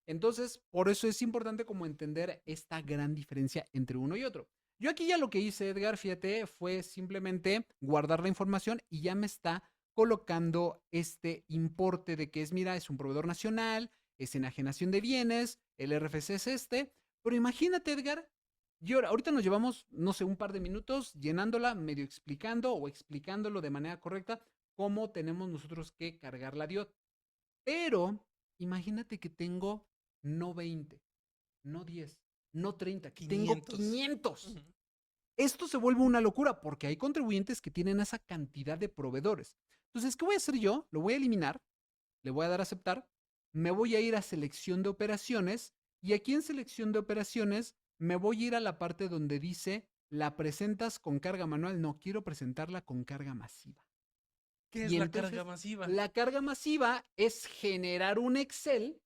Entonces, por eso es importante como entender esta gran diferencia entre uno y otro. Yo aquí ya lo que hice, Edgar, fíjate, fue simplemente guardar la información y ya me está colocando este importe de que es, mira, es un proveedor nacional, es enajenación de bienes, el RFC es este, pero imagínate, Edgar, yo ahorita nos llevamos, no sé, un par de minutos llenándola, medio explicando o explicándolo de manera correcta cómo tenemos nosotros que cargar la DIOT. Pero imagínate que tengo no 20, no 10, no 30, que tengo 500. 500. Ujú. Esto se vuelve una locura porque hay contribuyentes que tienen esa cantidad de proveedores. Entonces, ¿qué voy a hacer yo? Lo voy a eliminar, le voy a dar a aceptar, me voy a ir a selección de operaciones y aquí en selección de operaciones me voy a ir a la parte donde dice la presentas con carga manual. No, quiero presentarla con carga masiva. ¿Qué es Y la carga entonces, masiva? la carga masiva es generar un Excel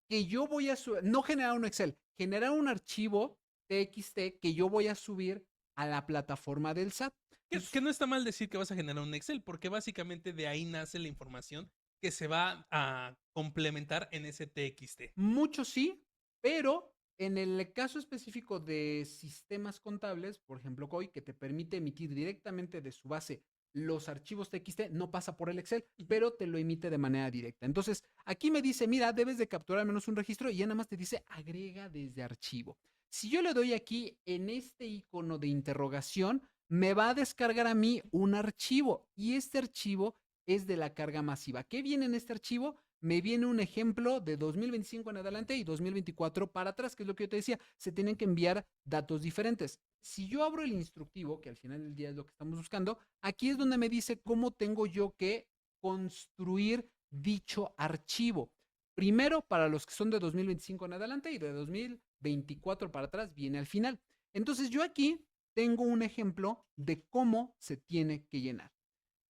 que yo voy a subir, no generar un Excel, generar un archivo TXT que yo voy a subir a la plataforma del SAT. Que Entonces, no está mal decir que vas a generar un Excel, porque básicamente de ahí nace la información que se va a complementar en ese TXT. mucho sí, pero en el caso específico de sistemas contables, por ejemplo, COI, que te permite emitir directamente de su base los archivos TXT, no pasa por el Excel, Ujú. pero te lo emite de manera directa. Entonces, aquí me dice, mira, debes de capturar al menos un registro y ya nada más te dice agrega desde archivo. Si yo le doy aquí en este icono de interrogación, me va a descargar a mí un archivo y este archivo es de la carga masiva. ¿Qué viene en este archivo? Me viene un ejemplo de 2025 en adelante y 2024 para atrás, que es lo que yo te decía, se tienen que enviar datos diferentes. Si yo abro el instructivo, que al final del día es lo que estamos buscando, aquí es donde me dice cómo tengo yo que construir dicho archivo. Primero, para los que son de 2025 en adelante y de 2024 para atrás, viene al final. Entonces yo aquí tengo un ejemplo de cómo se tiene que llenar.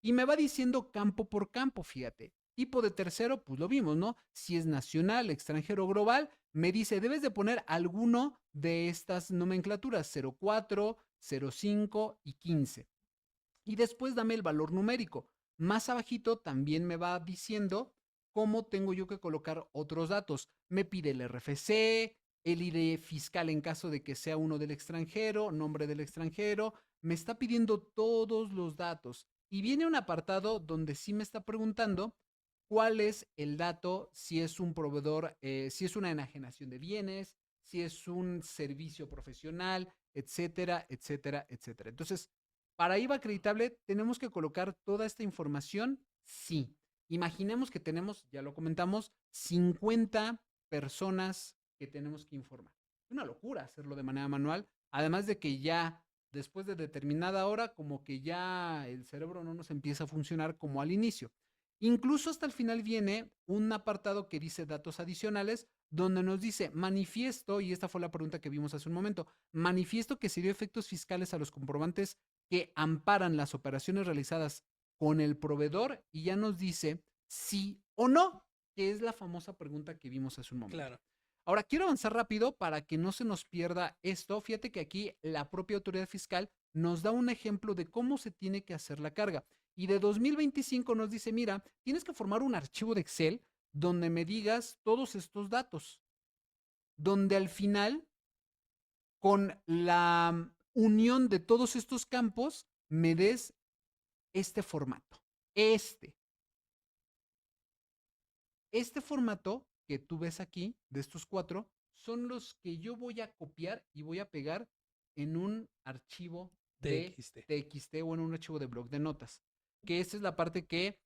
Y me va diciendo campo por campo, fíjate. Tipo de tercero, pues lo vimos, ¿no? Si es nacional, extranjero, global, me dice, debes de poner alguno de estas nomenclaturas, 04, 05 y 15. Y después dame el valor numérico. Más abajito también me va diciendo cómo tengo yo que colocar otros datos. Me pide el RFC, el ID fiscal en caso de que sea uno del extranjero, nombre del extranjero. Me está pidiendo todos los datos. Y viene un apartado donde sí me está preguntando cuál es el dato, si es un proveedor, si es una enajenación de bienes, si es un servicio profesional, etcétera, etcétera, etcétera. Entonces, para IVA acreditable, ¿tenemos que colocar toda esta información? Sí. Imaginemos que tenemos, ya lo comentamos, 50 personas que tenemos que informar. Es una locura hacerlo de manera manual, además de que ya después de determinada hora, como que ya el cerebro no nos empieza a funcionar como al inicio. Incluso hasta el final viene un apartado que dice datos adicionales, donde nos dice manifiesto, y esta fue la pregunta que vimos hace un momento, manifiesto que se dio efectos fiscales a los comprobantes que amparan las operaciones realizadas con el proveedor y ya nos dice sí o no, que es la famosa pregunta que vimos hace un momento. Claro. Ahora, quiero avanzar rápido para que no se nos pierda esto. Fíjate que aquí la propia autoridad fiscal nos da un ejemplo de cómo se tiene que hacer la carga. Y de 2025 nos dice, mira, tienes que formar un archivo de Excel donde me digas todos estos datos, donde al final, con la unión de todos estos campos, me des este formato. Este formato que tú ves aquí, de estos 4, son los que yo voy a copiar y voy a pegar en un archivo de TXT. TXT o en un archivo de blog de notas. Que esta es la parte que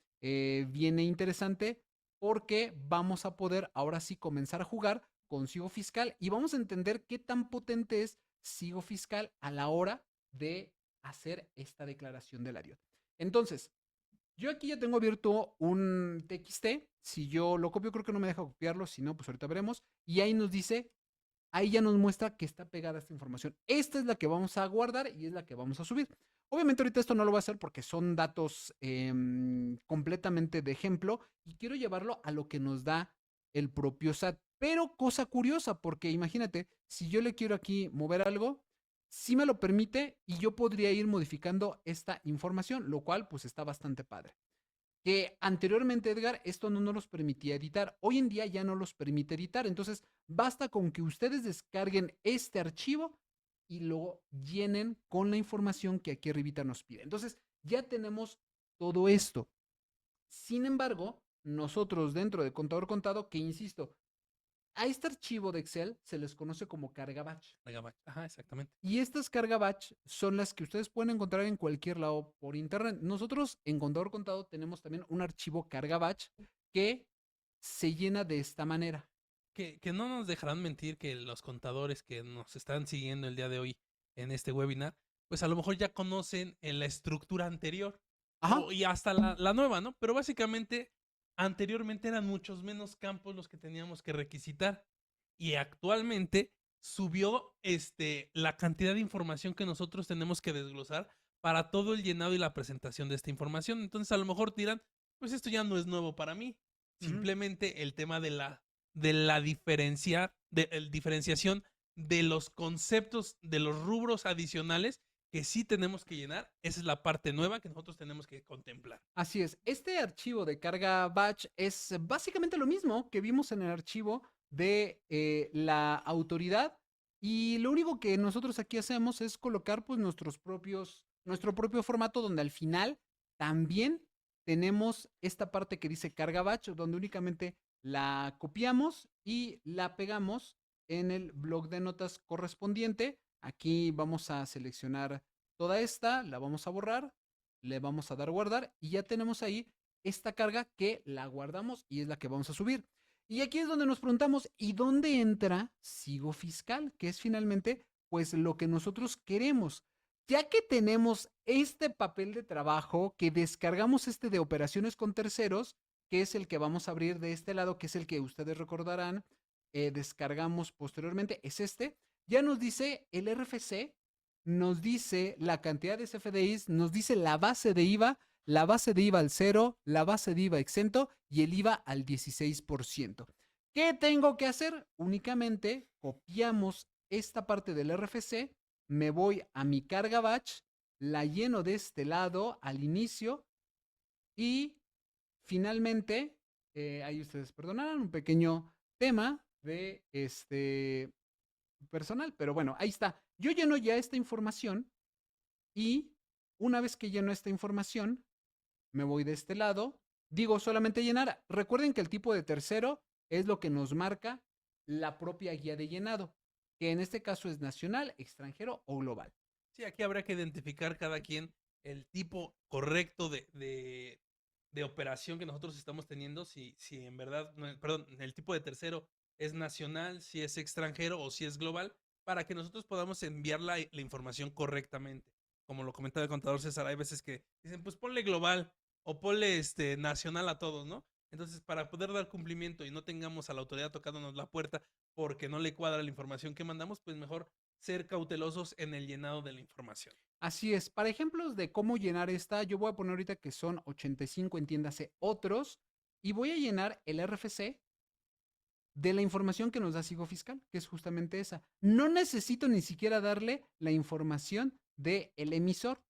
viene interesante porque vamos a poder ahora sí comenzar a jugar con Sigo Fiscal y vamos a entender qué tan potente es Sigo Fiscal a la hora de hacer esta declaración del ARIOT. Entonces, yo aquí ya tengo abierto un TXT. Si yo lo copio, creo que no me deja copiarlo. Si no, pues ahorita veremos. Y ahí nos dice, ahí ya nos muestra que está pegada esta información. Esta es la que vamos a guardar y es la que vamos a subir. Obviamente ahorita esto no lo voy a hacer porque son datos completamente de ejemplo y quiero llevarlo a lo que nos da el propio SAT. Pero cosa curiosa, porque imagínate, si yo le quiero aquí mover algo, sí me lo permite y yo podría ir modificando esta información, lo cual pues está bastante padre. Que anteriormente, Edgar, esto no nos los permitía editar. Hoy en día ya no los permite editar. Entonces, basta con que ustedes descarguen este archivo y lo llenen con la información que aquí arribita nos pide. Entonces, ya tenemos todo esto. Sin embargo, nosotros dentro de Contador Contado, que insisto, a este archivo de Excel se les conoce como carga batch. Ajá, exactamente. Y estas carga batch son las que ustedes pueden encontrar en cualquier lado por internet. Nosotros en Contador Contado tenemos también un archivo carga batch que se llena de esta manera. Que no nos dejarán mentir que los contadores que nos están siguiendo el día de hoy en este webinar, pues a lo mejor ya conocen la estructura anterior y hasta la nueva, ¿no? Pero básicamente anteriormente eran muchos menos campos los que teníamos que requisitar y actualmente subió la cantidad de información que nosotros tenemos que desglosar para todo el llenado y la presentación de esta información. Entonces a lo mejor dirán, pues esto ya no es nuevo para mí. Simplemente el tema de la diferenciación de los conceptos, de los rubros adicionales que sí tenemos que llenar. Esa es la parte nueva que nosotros tenemos que contemplar. Así es. Este archivo de carga batch es básicamente lo mismo que vimos en el archivo de la autoridad y lo único que nosotros aquí hacemos es colocar pues nuestro propio formato donde al final también tenemos esta parte que dice carga batch donde únicamente la copiamos y la pegamos en el blog de notas correspondiente. Aquí vamos a seleccionar toda esta, la vamos a borrar, le vamos a dar guardar y ya tenemos ahí esta carga que la guardamos y es la que vamos a subir. Y aquí es donde nos preguntamos, ¿y dónde entra Sigo Fiscal? Que es finalmente pues lo que nosotros queremos. Ya que tenemos este papel de trabajo, que descargamos este de operaciones con terceros, que es el que vamos a abrir de este lado, que es el que ustedes recordarán, descargamos posteriormente, es este. Ya nos dice el RFC, nos dice la cantidad de CFDIs, nos dice la base de IVA al 0, la base de IVA exento y el IVA al 16%. ¿Qué tengo que hacer? Únicamente copiamos esta parte del RFC, me voy a mi carga batch, la lleno de este lado al inicio y finalmente, ahí ustedes perdonarán, un pequeño tema de personal, pero bueno, ahí está. Yo lleno ya esta información y una vez que lleno esta información, me voy de este lado, digo solamente llenar. Recuerden que el tipo de tercero es lo que nos marca la propia guía de llenado, que en este caso es nacional, extranjero o global. Sí, aquí habrá que identificar cada quien el tipo correcto de operación que nosotros estamos teniendo, si en verdad, perdón, el tipo de tercero es nacional, si es extranjero o si es global, para que nosotros podamos enviar la información correctamente. Como lo comentaba el contador César, hay veces que dicen, pues ponle global o ponle nacional a todos, ¿no? Entonces, para poder dar cumplimiento y no tengamos a la autoridad tocándonos la puerta porque no le cuadra la información que mandamos, pues mejor ser cautelosos en el llenado de la información. Así es. Para ejemplos de cómo llenar esta, yo voy a poner ahorita que son 85, entiéndase, otros, y voy a llenar el RFC de la información que nos da Sigo Fiscal, que es justamente esa. No necesito ni siquiera darle la información del emisor,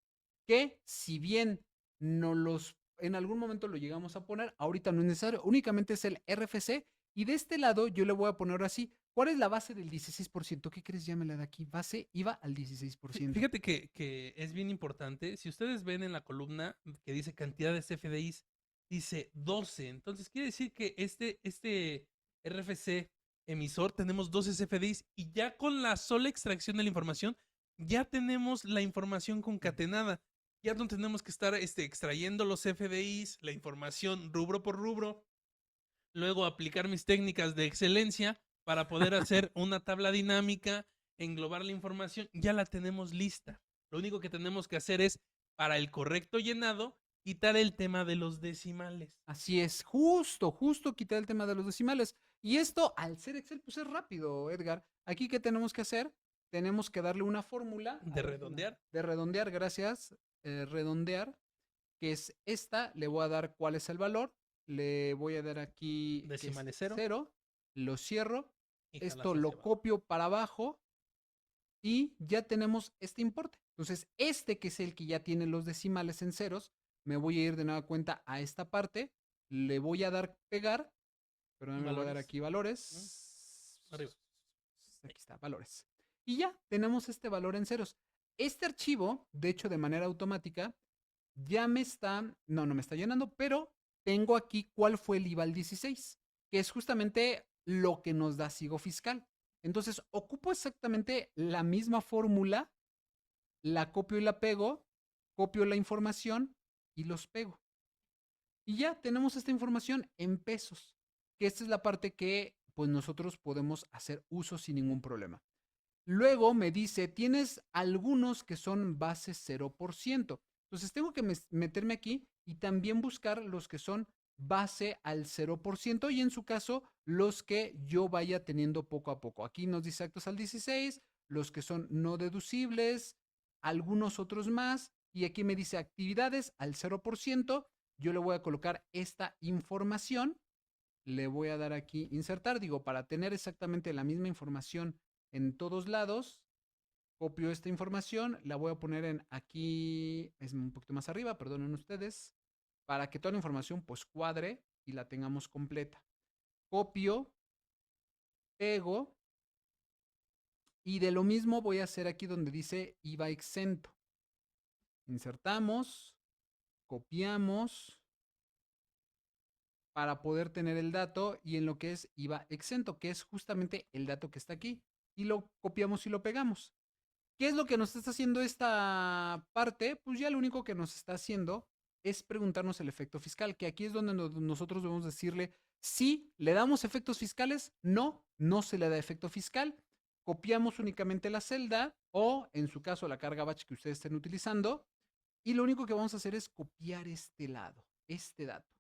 que si bien no los en algún momento lo llegamos a poner, ahorita no es necesario, únicamente es el RFC, y de este lado yo le voy a poner así. ¿Cuál es la base del 16%? ¿Qué crees? Ya me la da aquí. Base IVA al 16%. Fíjate que es bien importante. Si ustedes ven en la columna que dice cantidad de CFDIs, dice 12. Entonces quiere decir que este RFC emisor tenemos 12 CFDIs y ya con la sola extracción de la información, ya tenemos la información concatenada. Ya no tenemos que estar extrayendo los CFDIs, la información rubro por rubro, luego aplicar mis técnicas de excelencia para poder hacer una tabla dinámica, englobar la información, ya la tenemos lista. Lo único que tenemos que hacer es, para el correcto llenado, quitar el tema de los decimales. Así es, justo quitar el tema de los decimales. Y esto, al ser Excel, pues es rápido, Edgar. Aquí, ¿qué tenemos que hacer? Tenemos que darle una fórmula. ¿De redondear? De redondear, gracias. Redondear, que es esta. Le voy a dar cuál es el valor. Le voy a dar aquí decimales 0. Lo cierro. Y Esto lo copio para abajo y ya tenemos este importe. Entonces, este que es el que ya tiene los decimales en ceros, me voy a ir de nueva cuenta a esta parte. Le voy a dar pegar. Perdón, me voy a dar aquí valores. Arriba. Aquí está, valores. Y ya tenemos este valor en ceros. Este archivo, de hecho, de manera automática, ya me está, no me está llenando, pero tengo aquí cuál fue el IVA al 16, que es justamente lo que nos da Sigo Fiscal. Entonces, ocupo exactamente la misma fórmula, la copio y la pego, copio la información y los pego. Y ya tenemos esta información en pesos, que esta es la parte que pues nosotros podemos hacer uso sin ningún problema. Luego me dice, tienes algunos que son base 0%. Entonces tengo que meterme aquí y también buscar los que son base al 0% y en su caso los que yo vaya teniendo poco a poco. Aquí nos dice actos al 16, los que son no deducibles, algunos otros más y aquí me dice actividades al 0%. Yo le voy a colocar esta información, le voy a dar aquí insertar, digo, para tener exactamente la misma información en todos lados. Copio esta información, la voy a poner en aquí, es un poquito más arriba, perdonen ustedes, para que toda la información pues cuadre y la tengamos completa. Copio, pego y de lo mismo voy a hacer aquí donde dice IVA exento. Insertamos, copiamos para poder tener el dato y en lo que es IVA exento, que es justamente el dato que está aquí. Y lo copiamos y lo pegamos. ¿Qué es lo que nos está haciendo esta parte? Pues ya lo único que nos está haciendo es preguntarnos el efecto fiscal, que aquí es donde nosotros debemos decirle si le damos efectos fiscales, no se le da efecto fiscal. Copiamos únicamente la celda o en su caso la carga batch que ustedes estén utilizando y lo único que vamos a hacer es copiar este lado, este dato.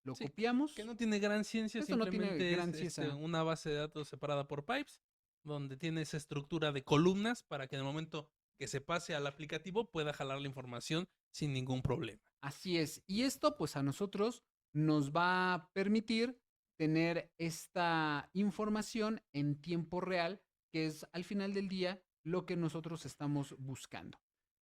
Lo copiamos. Que no tiene gran ciencia, esto no simplemente tiene gran es ciencia. Una base de datos separada por pipes, donde tiene esa estructura de columnas para que en el momento que se pase al aplicativo pueda jalar la información sin ningún problema. Así es. Y esto pues a nosotros nos va a permitir tener esta información en tiempo real, que es al final del día lo que nosotros estamos buscando.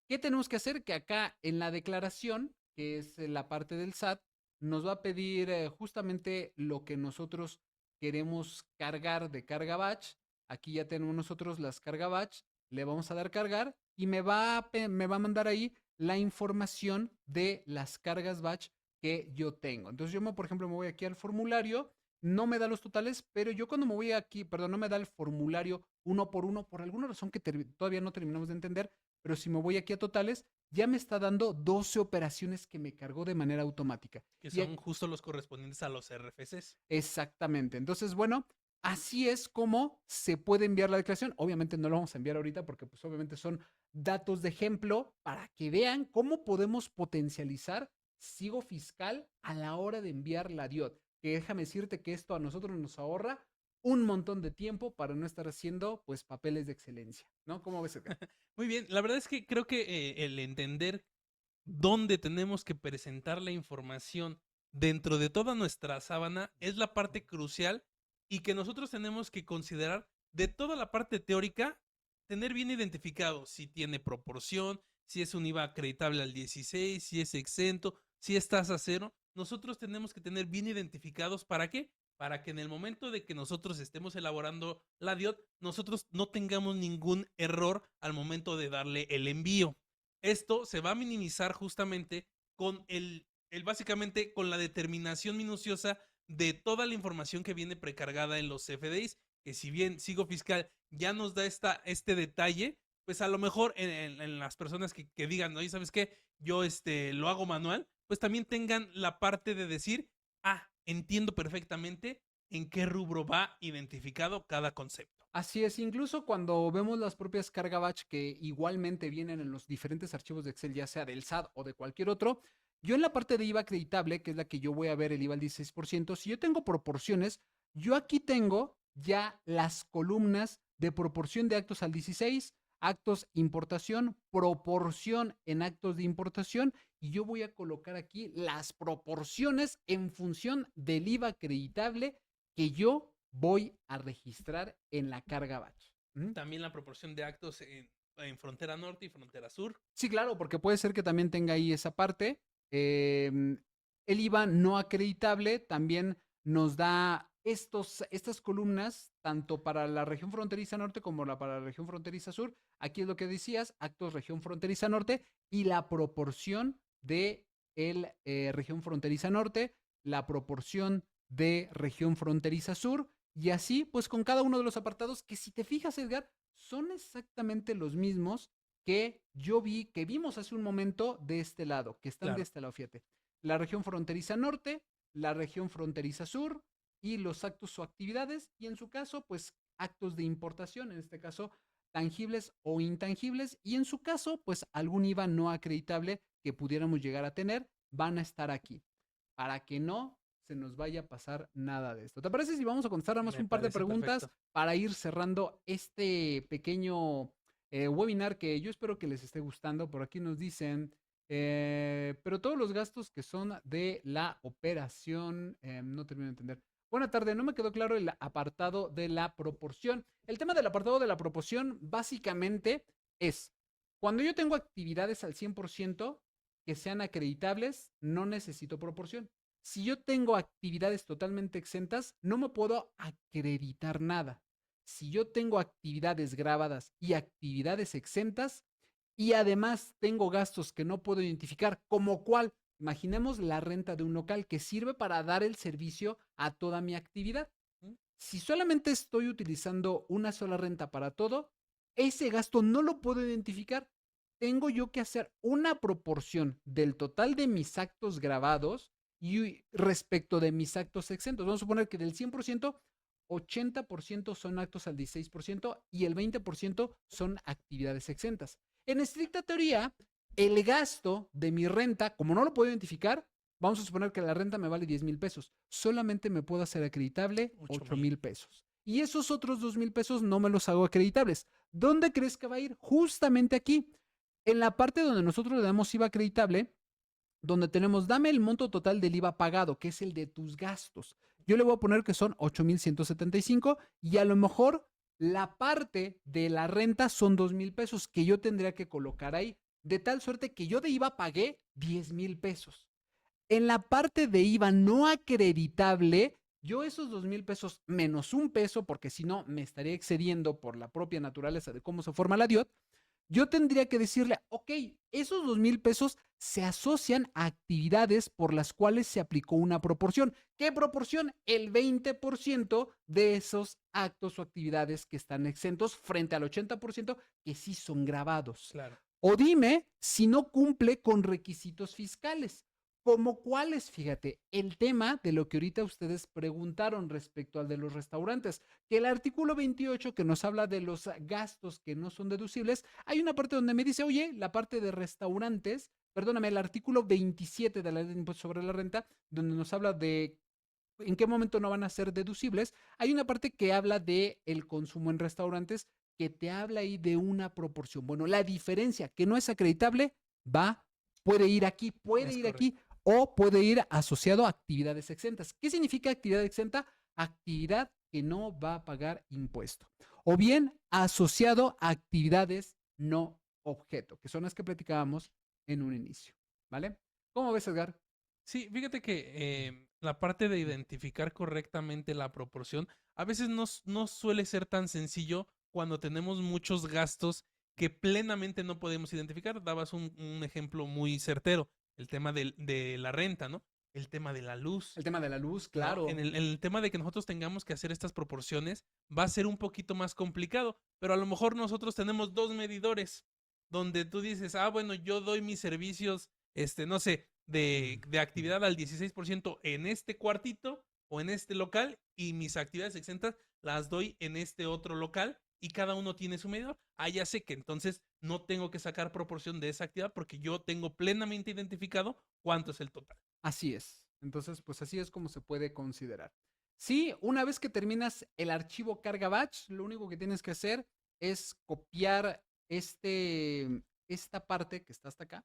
¿Qué tenemos que hacer? Que acá en la declaración, que es la parte del SAT, nos va a pedir justamente lo que nosotros queremos cargar de carga batch. Aquí ya tenemos nosotros las carga batch, le vamos a dar cargar y me va a mandar ahí la información de las cargas batch que yo tengo. Entonces yo, por ejemplo, me voy aquí al formulario, no me da los totales, pero yo cuando me voy aquí, perdón, no me da el formulario uno por uno, por alguna razón que todavía no terminamos de entender, pero si me voy aquí a totales, ya me está dando 12 operaciones que me cargó de manera automática. Que son justo los correspondientes a los RFCs. Exactamente. Entonces, bueno, así es como se puede enviar la declaración. Obviamente no lo vamos a enviar ahorita porque pues obviamente son datos de ejemplo para que vean cómo podemos potencializar Sigo Fiscal a la hora de enviar la DIOT. Que déjame decirte que esto a nosotros nos ahorra un montón de tiempo para no estar haciendo pues papeles de excelencia, ¿no? ¿Cómo ves, Edgar? Muy bien, la verdad es que creo que el entender dónde tenemos que presentar la información dentro de toda nuestra sábana es la parte crucial y que nosotros tenemos que considerar de toda la parte teórica, tener bien identificado si tiene proporción, si es un IVA acreditable al 16, si es exento, si es tasa cero. Nosotros tenemos que tener bien identificados, ¿para qué? Para que en el momento de que nosotros estemos elaborando la DIOT, nosotros no tengamos ningún error al momento de darle el envío. Esto se va a minimizar justamente con básicamente con la determinación minuciosa de toda la información que viene precargada en los CFDIs, que si bien Sigo Fiscal ya nos da este detalle, pues a lo mejor en las personas que digan, oye, ¿sabes qué? Yo lo hago manual, pues también tengan la parte de decir, entiendo perfectamente en qué rubro va identificado cada concepto. Así es, incluso cuando vemos las propias carga batch que igualmente vienen en los diferentes archivos de Excel, ya sea del SAT o de cualquier otro, yo en la parte de IVA acreditable, que es la que yo voy a ver el IVA al 16%, si yo tengo proporciones, yo aquí tengo ya las columnas de proporción de actos al 16, actos importación, proporción en actos de importación, y yo voy a colocar aquí las proporciones en función del IVA acreditable que yo voy a registrar en la carga batch. También la proporción de actos en frontera norte y frontera sur. Sí, claro, porque puede ser que también tenga ahí esa parte. El IVA no acreditable también nos da estas columnas, tanto para la región fronteriza norte como para la región fronteriza sur. Aquí es lo que decías, actos región fronteriza norte y la proporción de región fronteriza norte, la proporción de región fronteriza sur, y así pues con cada uno de los apartados que, si te fijas, Edgar, son exactamente los mismos que que vimos hace un momento de este lado, que están de este lado, fíjate. La región fronteriza norte, la región fronteriza sur y los actos o actividades, y en su caso, pues actos de importación, en este caso tangibles o intangibles, y en su caso, pues algún IVA no acreditable que pudiéramos llegar a tener, van a estar aquí, para que no se nos vaya a pasar nada de esto. ¿Te parece si vamos a contestar nada más un par de preguntas para ir cerrando este pequeño webinar que yo espero que les esté gustando? Por aquí nos dicen, pero todos los gastos que son de la operación, no termino de entender. Buena tarde, no me quedó claro el apartado de la proporción. El tema del apartado de la proporción básicamente es, cuando yo tengo actividades al 100% que sean acreditables, no necesito proporción. Si yo tengo actividades totalmente exentas, no me puedo acreditar nada. Si yo tengo actividades grabadas y actividades exentas, y además tengo gastos que no puedo identificar, como cuál, imaginemos la renta de un local que sirve para dar el servicio a toda mi actividad. Si solamente estoy utilizando una sola renta para todo, ese gasto no lo puedo identificar. Tengo yo que hacer una proporción del total de mis actos grabados y respecto de mis actos exentos. Vamos a suponer que del 100%, 80% son actos al 16% y el 20% son actividades exentas. En estricta teoría, el gasto de mi renta, como no lo puedo identificar, vamos a suponer que la renta me vale 10,000 pesos. Solamente me puedo hacer acreditable 8,000 pesos. Y esos otros 2,000 pesos no me los hago acreditables. ¿Dónde crees que va a ir? Justamente aquí. En la parte donde nosotros le damos IVA acreditable, donde tenemos, dame el monto total del IVA pagado, que es el de tus gastos. Yo le voy a poner que son 8,175 y a lo mejor la parte de la renta son 2,000 pesos que yo tendría que colocar ahí, de tal suerte que yo de IVA pagué 10,000 pesos. En la parte de IVA no acreditable, yo esos 2,000 pesos menos un peso, porque si no me estaría excediendo por la propia naturaleza de cómo se forma la DIOT, yo tendría que decirle, ok, esos 2,000 pesos se asocian a actividades por las cuales se aplicó una proporción. ¿Qué proporción? El 20% de esos actos o actividades que están exentos frente al 80% que sí son grabados. Claro. O dime si no cumple con requisitos fiscales. ¿Como cuáles? Fíjate, el tema de lo que ahorita ustedes preguntaron respecto al de los restaurantes, que el artículo 28 que nos habla de los gastos que no son deducibles, hay una parte donde me dice, oye, la parte de restaurantes, perdóname, el artículo 27 de la ley de impuestos sobre la renta, donde nos habla de ¿En qué momento no van a ser deducibles? Hay una parte que habla de el consumo en restaurantes que te habla ahí de una proporción. Bueno, la diferencia que no es acreditable puede ir aquí, Es correcto. o puede ir asociado a actividades exentas. ¿Qué significa actividad exenta? Actividad que no va a pagar impuesto. O bien asociado a actividades no objeto, que son las que platicábamos en un inicio. ¿Vale? ¿Cómo ves, Edgar? Sí, fíjate que la parte de identificar correctamente la proporción a veces no suele ser tan sencillo cuando tenemos muchos gastos que plenamente no podemos identificar. Dabas un ejemplo muy certero, el tema de la renta, ¿no? El tema de la luz. El tema de la luz, ¿No? En claro. el tema de que nosotros tengamos que hacer estas proporciones va a ser un poquito más complicado, pero a lo mejor nosotros tenemos 2 medidores donde tú dices, bueno, yo doy mis servicios, no sé, de actividad al 16% en este cuartito o en este local y mis actividades exentas las doy en este otro local y cada uno tiene su medidor. Ya sé que entonces no tengo que sacar proporción de esa actividad porque yo tengo plenamente identificado cuánto es el total. Así es. Entonces, pues así es como se puede considerar. Sí, una vez que terminas el archivo carga batch, lo único que tienes que hacer es copiar esta parte que está hasta acá.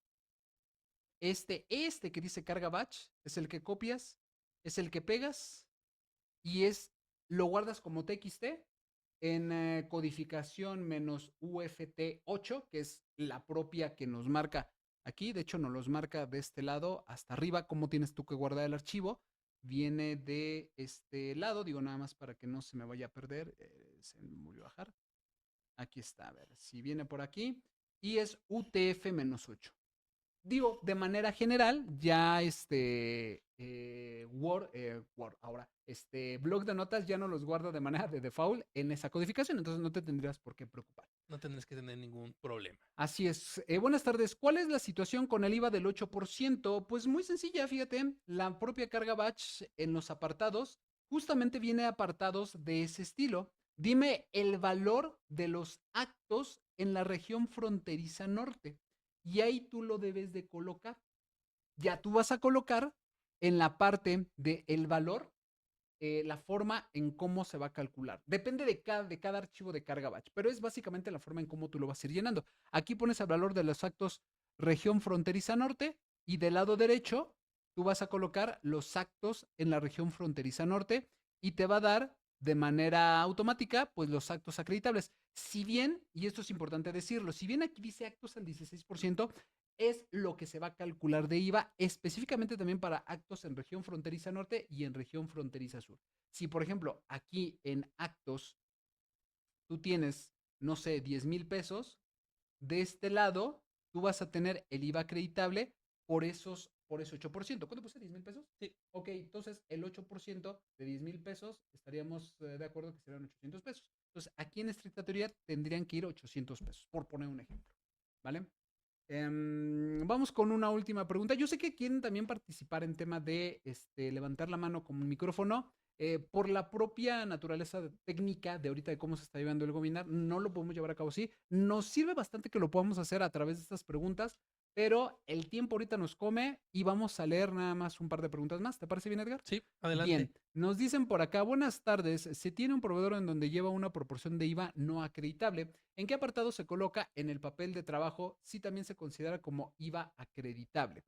Este que dice carga batch es el que copias, es el que pegas y lo guardas como TXT en codificación menos UFT 8, que es la propia que nos marca aquí. De hecho, nos los marca de este lado hasta arriba. ¿Cómo tienes tú que guardar el archivo? Viene de este lado, digo nada más para que no se me vaya a perder. Se me volvió a bajar. Aquí está, a ver, si viene por aquí. Y es UTF-8. Digo, de manera general, ya Word ahora, blog de notas ya no los guarda de manera de default en esa codificación, entonces no te tendrías por qué preocupar. No tendrás que tener ningún problema. Así es. Buenas tardes. ¿Cuál es la situación con el IVA del 8%? Pues muy sencilla, fíjate. La propia carga batch en los apartados justamente viene apartados de ese estilo. Dime el valor de los actos en la región fronteriza norte. Y ahí tú lo debes de colocar. Ya tú vas a colocar en la parte del valor la forma en cómo se va a calcular. Depende de cada archivo de carga batch, pero es básicamente la forma en cómo tú lo vas a ir llenando. Aquí pones el valor de los actos región fronteriza norte y del lado derecho tú vas a colocar los actos en la región fronteriza norte y te va a dar de manera automática pues los actos acreditables. Si bien, y esto es importante decirlo, si bien aquí dice actos al 16%, es lo que se va a calcular de IVA específicamente también para actos en región fronteriza norte y en región fronteriza sur. Si, por ejemplo, aquí en actos tú tienes, no sé, 10,000 pesos, de este lado tú vas a tener el IVA acreditable por ese 8%. ¿Cuánto puse? ¿10,000 pesos? Sí. Ok, entonces el 8% de 10,000 pesos estaríamos de acuerdo que serían 800 pesos. Entonces aquí en estricta teoría tendrían que ir 800 pesos, por poner un ejemplo. ¿Vale? Vamos con una última pregunta. Yo sé que quieren también participar en tema de levantar la mano con un micrófono. Por la propia naturaleza técnica de ahorita de cómo se está llevando el webinar, no lo podemos llevar a cabo así. Nos sirve bastante que lo podamos hacer a través de estas preguntas, pero el tiempo ahorita nos come y vamos a leer nada más un par de preguntas más. ¿Te parece bien, Edgar? Sí, adelante. Bien, nos dicen por acá, buenas tardes, se tiene un proveedor en donde lleva una proporción de IVA no acreditable. ¿En qué apartado se coloca en el papel de trabajo si también se considera como IVA acreditable?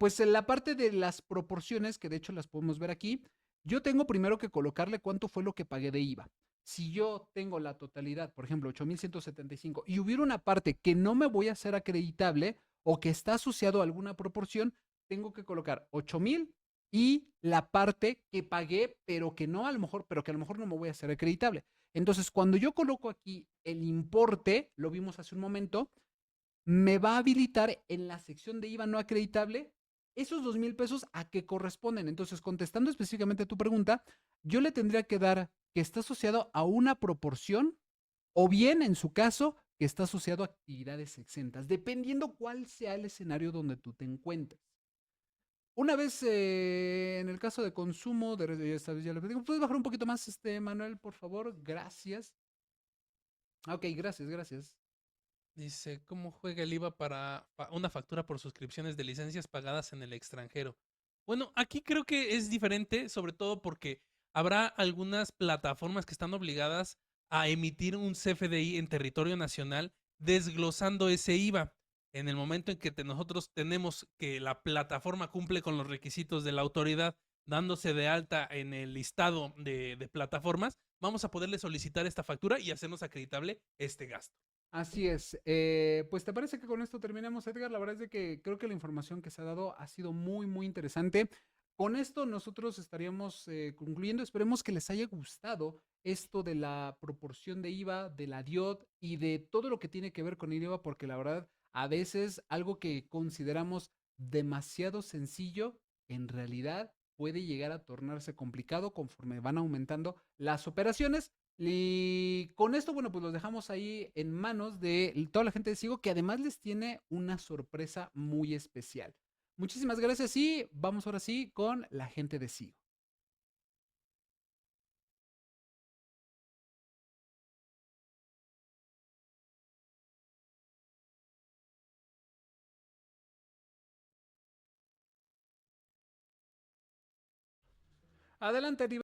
Pues en la parte de las proporciones, que de hecho las podemos ver aquí, yo tengo primero que colocarle cuánto fue lo que pagué de IVA. Si yo tengo la totalidad, por ejemplo, 8,175 y hubiera una parte que no me voy a hacer acreditable o que está asociado a alguna proporción, tengo que colocar 8,000 y la parte que pagué, pero que a lo mejor no me voy a hacer acreditable. Entonces, cuando yo coloco aquí el importe, lo vimos hace un momento, me va a habilitar en la sección de IVA no acreditable esos 2,000 pesos a qué corresponden. Entonces, contestando específicamente a tu pregunta, yo le tendría que dar que está asociado a una proporción o bien, en su caso, que está asociado a actividades exentas, dependiendo cuál sea el escenario donde tú te encuentres. Una vez en el caso de consumo, esta vez ya le digo, ¿puedes bajar un poquito más, Manuel, por favor? Gracias. Ok, gracias. Dice, ¿cómo juega el IVA para una factura por suscripciones de licencias pagadas en el extranjero? Bueno, aquí creo que es diferente, sobre todo porque habrá algunas plataformas que están obligadas a emitir un CFDI en territorio nacional desglosando ese IVA. En el momento en que nosotros tenemos que la plataforma cumple con los requisitos de la autoridad dándose de alta en el listado de plataformas, vamos a poderle solicitar esta factura y hacernos acreditable este gasto. Así es. Pues te parece que con esto terminamos, Edgar. La verdad es de que creo que la información que se ha dado ha sido muy, muy interesante. Con esto nosotros estaríamos concluyendo. Esperemos que les haya gustado esto de la proporción de IVA, de la DIOT y de todo lo que tiene que ver con el IVA, porque la verdad, a veces algo que consideramos demasiado sencillo, en realidad puede llegar a tornarse complicado conforme van aumentando las operaciones. Y con esto, bueno, pues los dejamos ahí en manos de toda la gente de Sigo, que además les tiene una sorpresa muy especial. Muchísimas gracias y vamos ahora sí con la gente de Sigo. Adelante,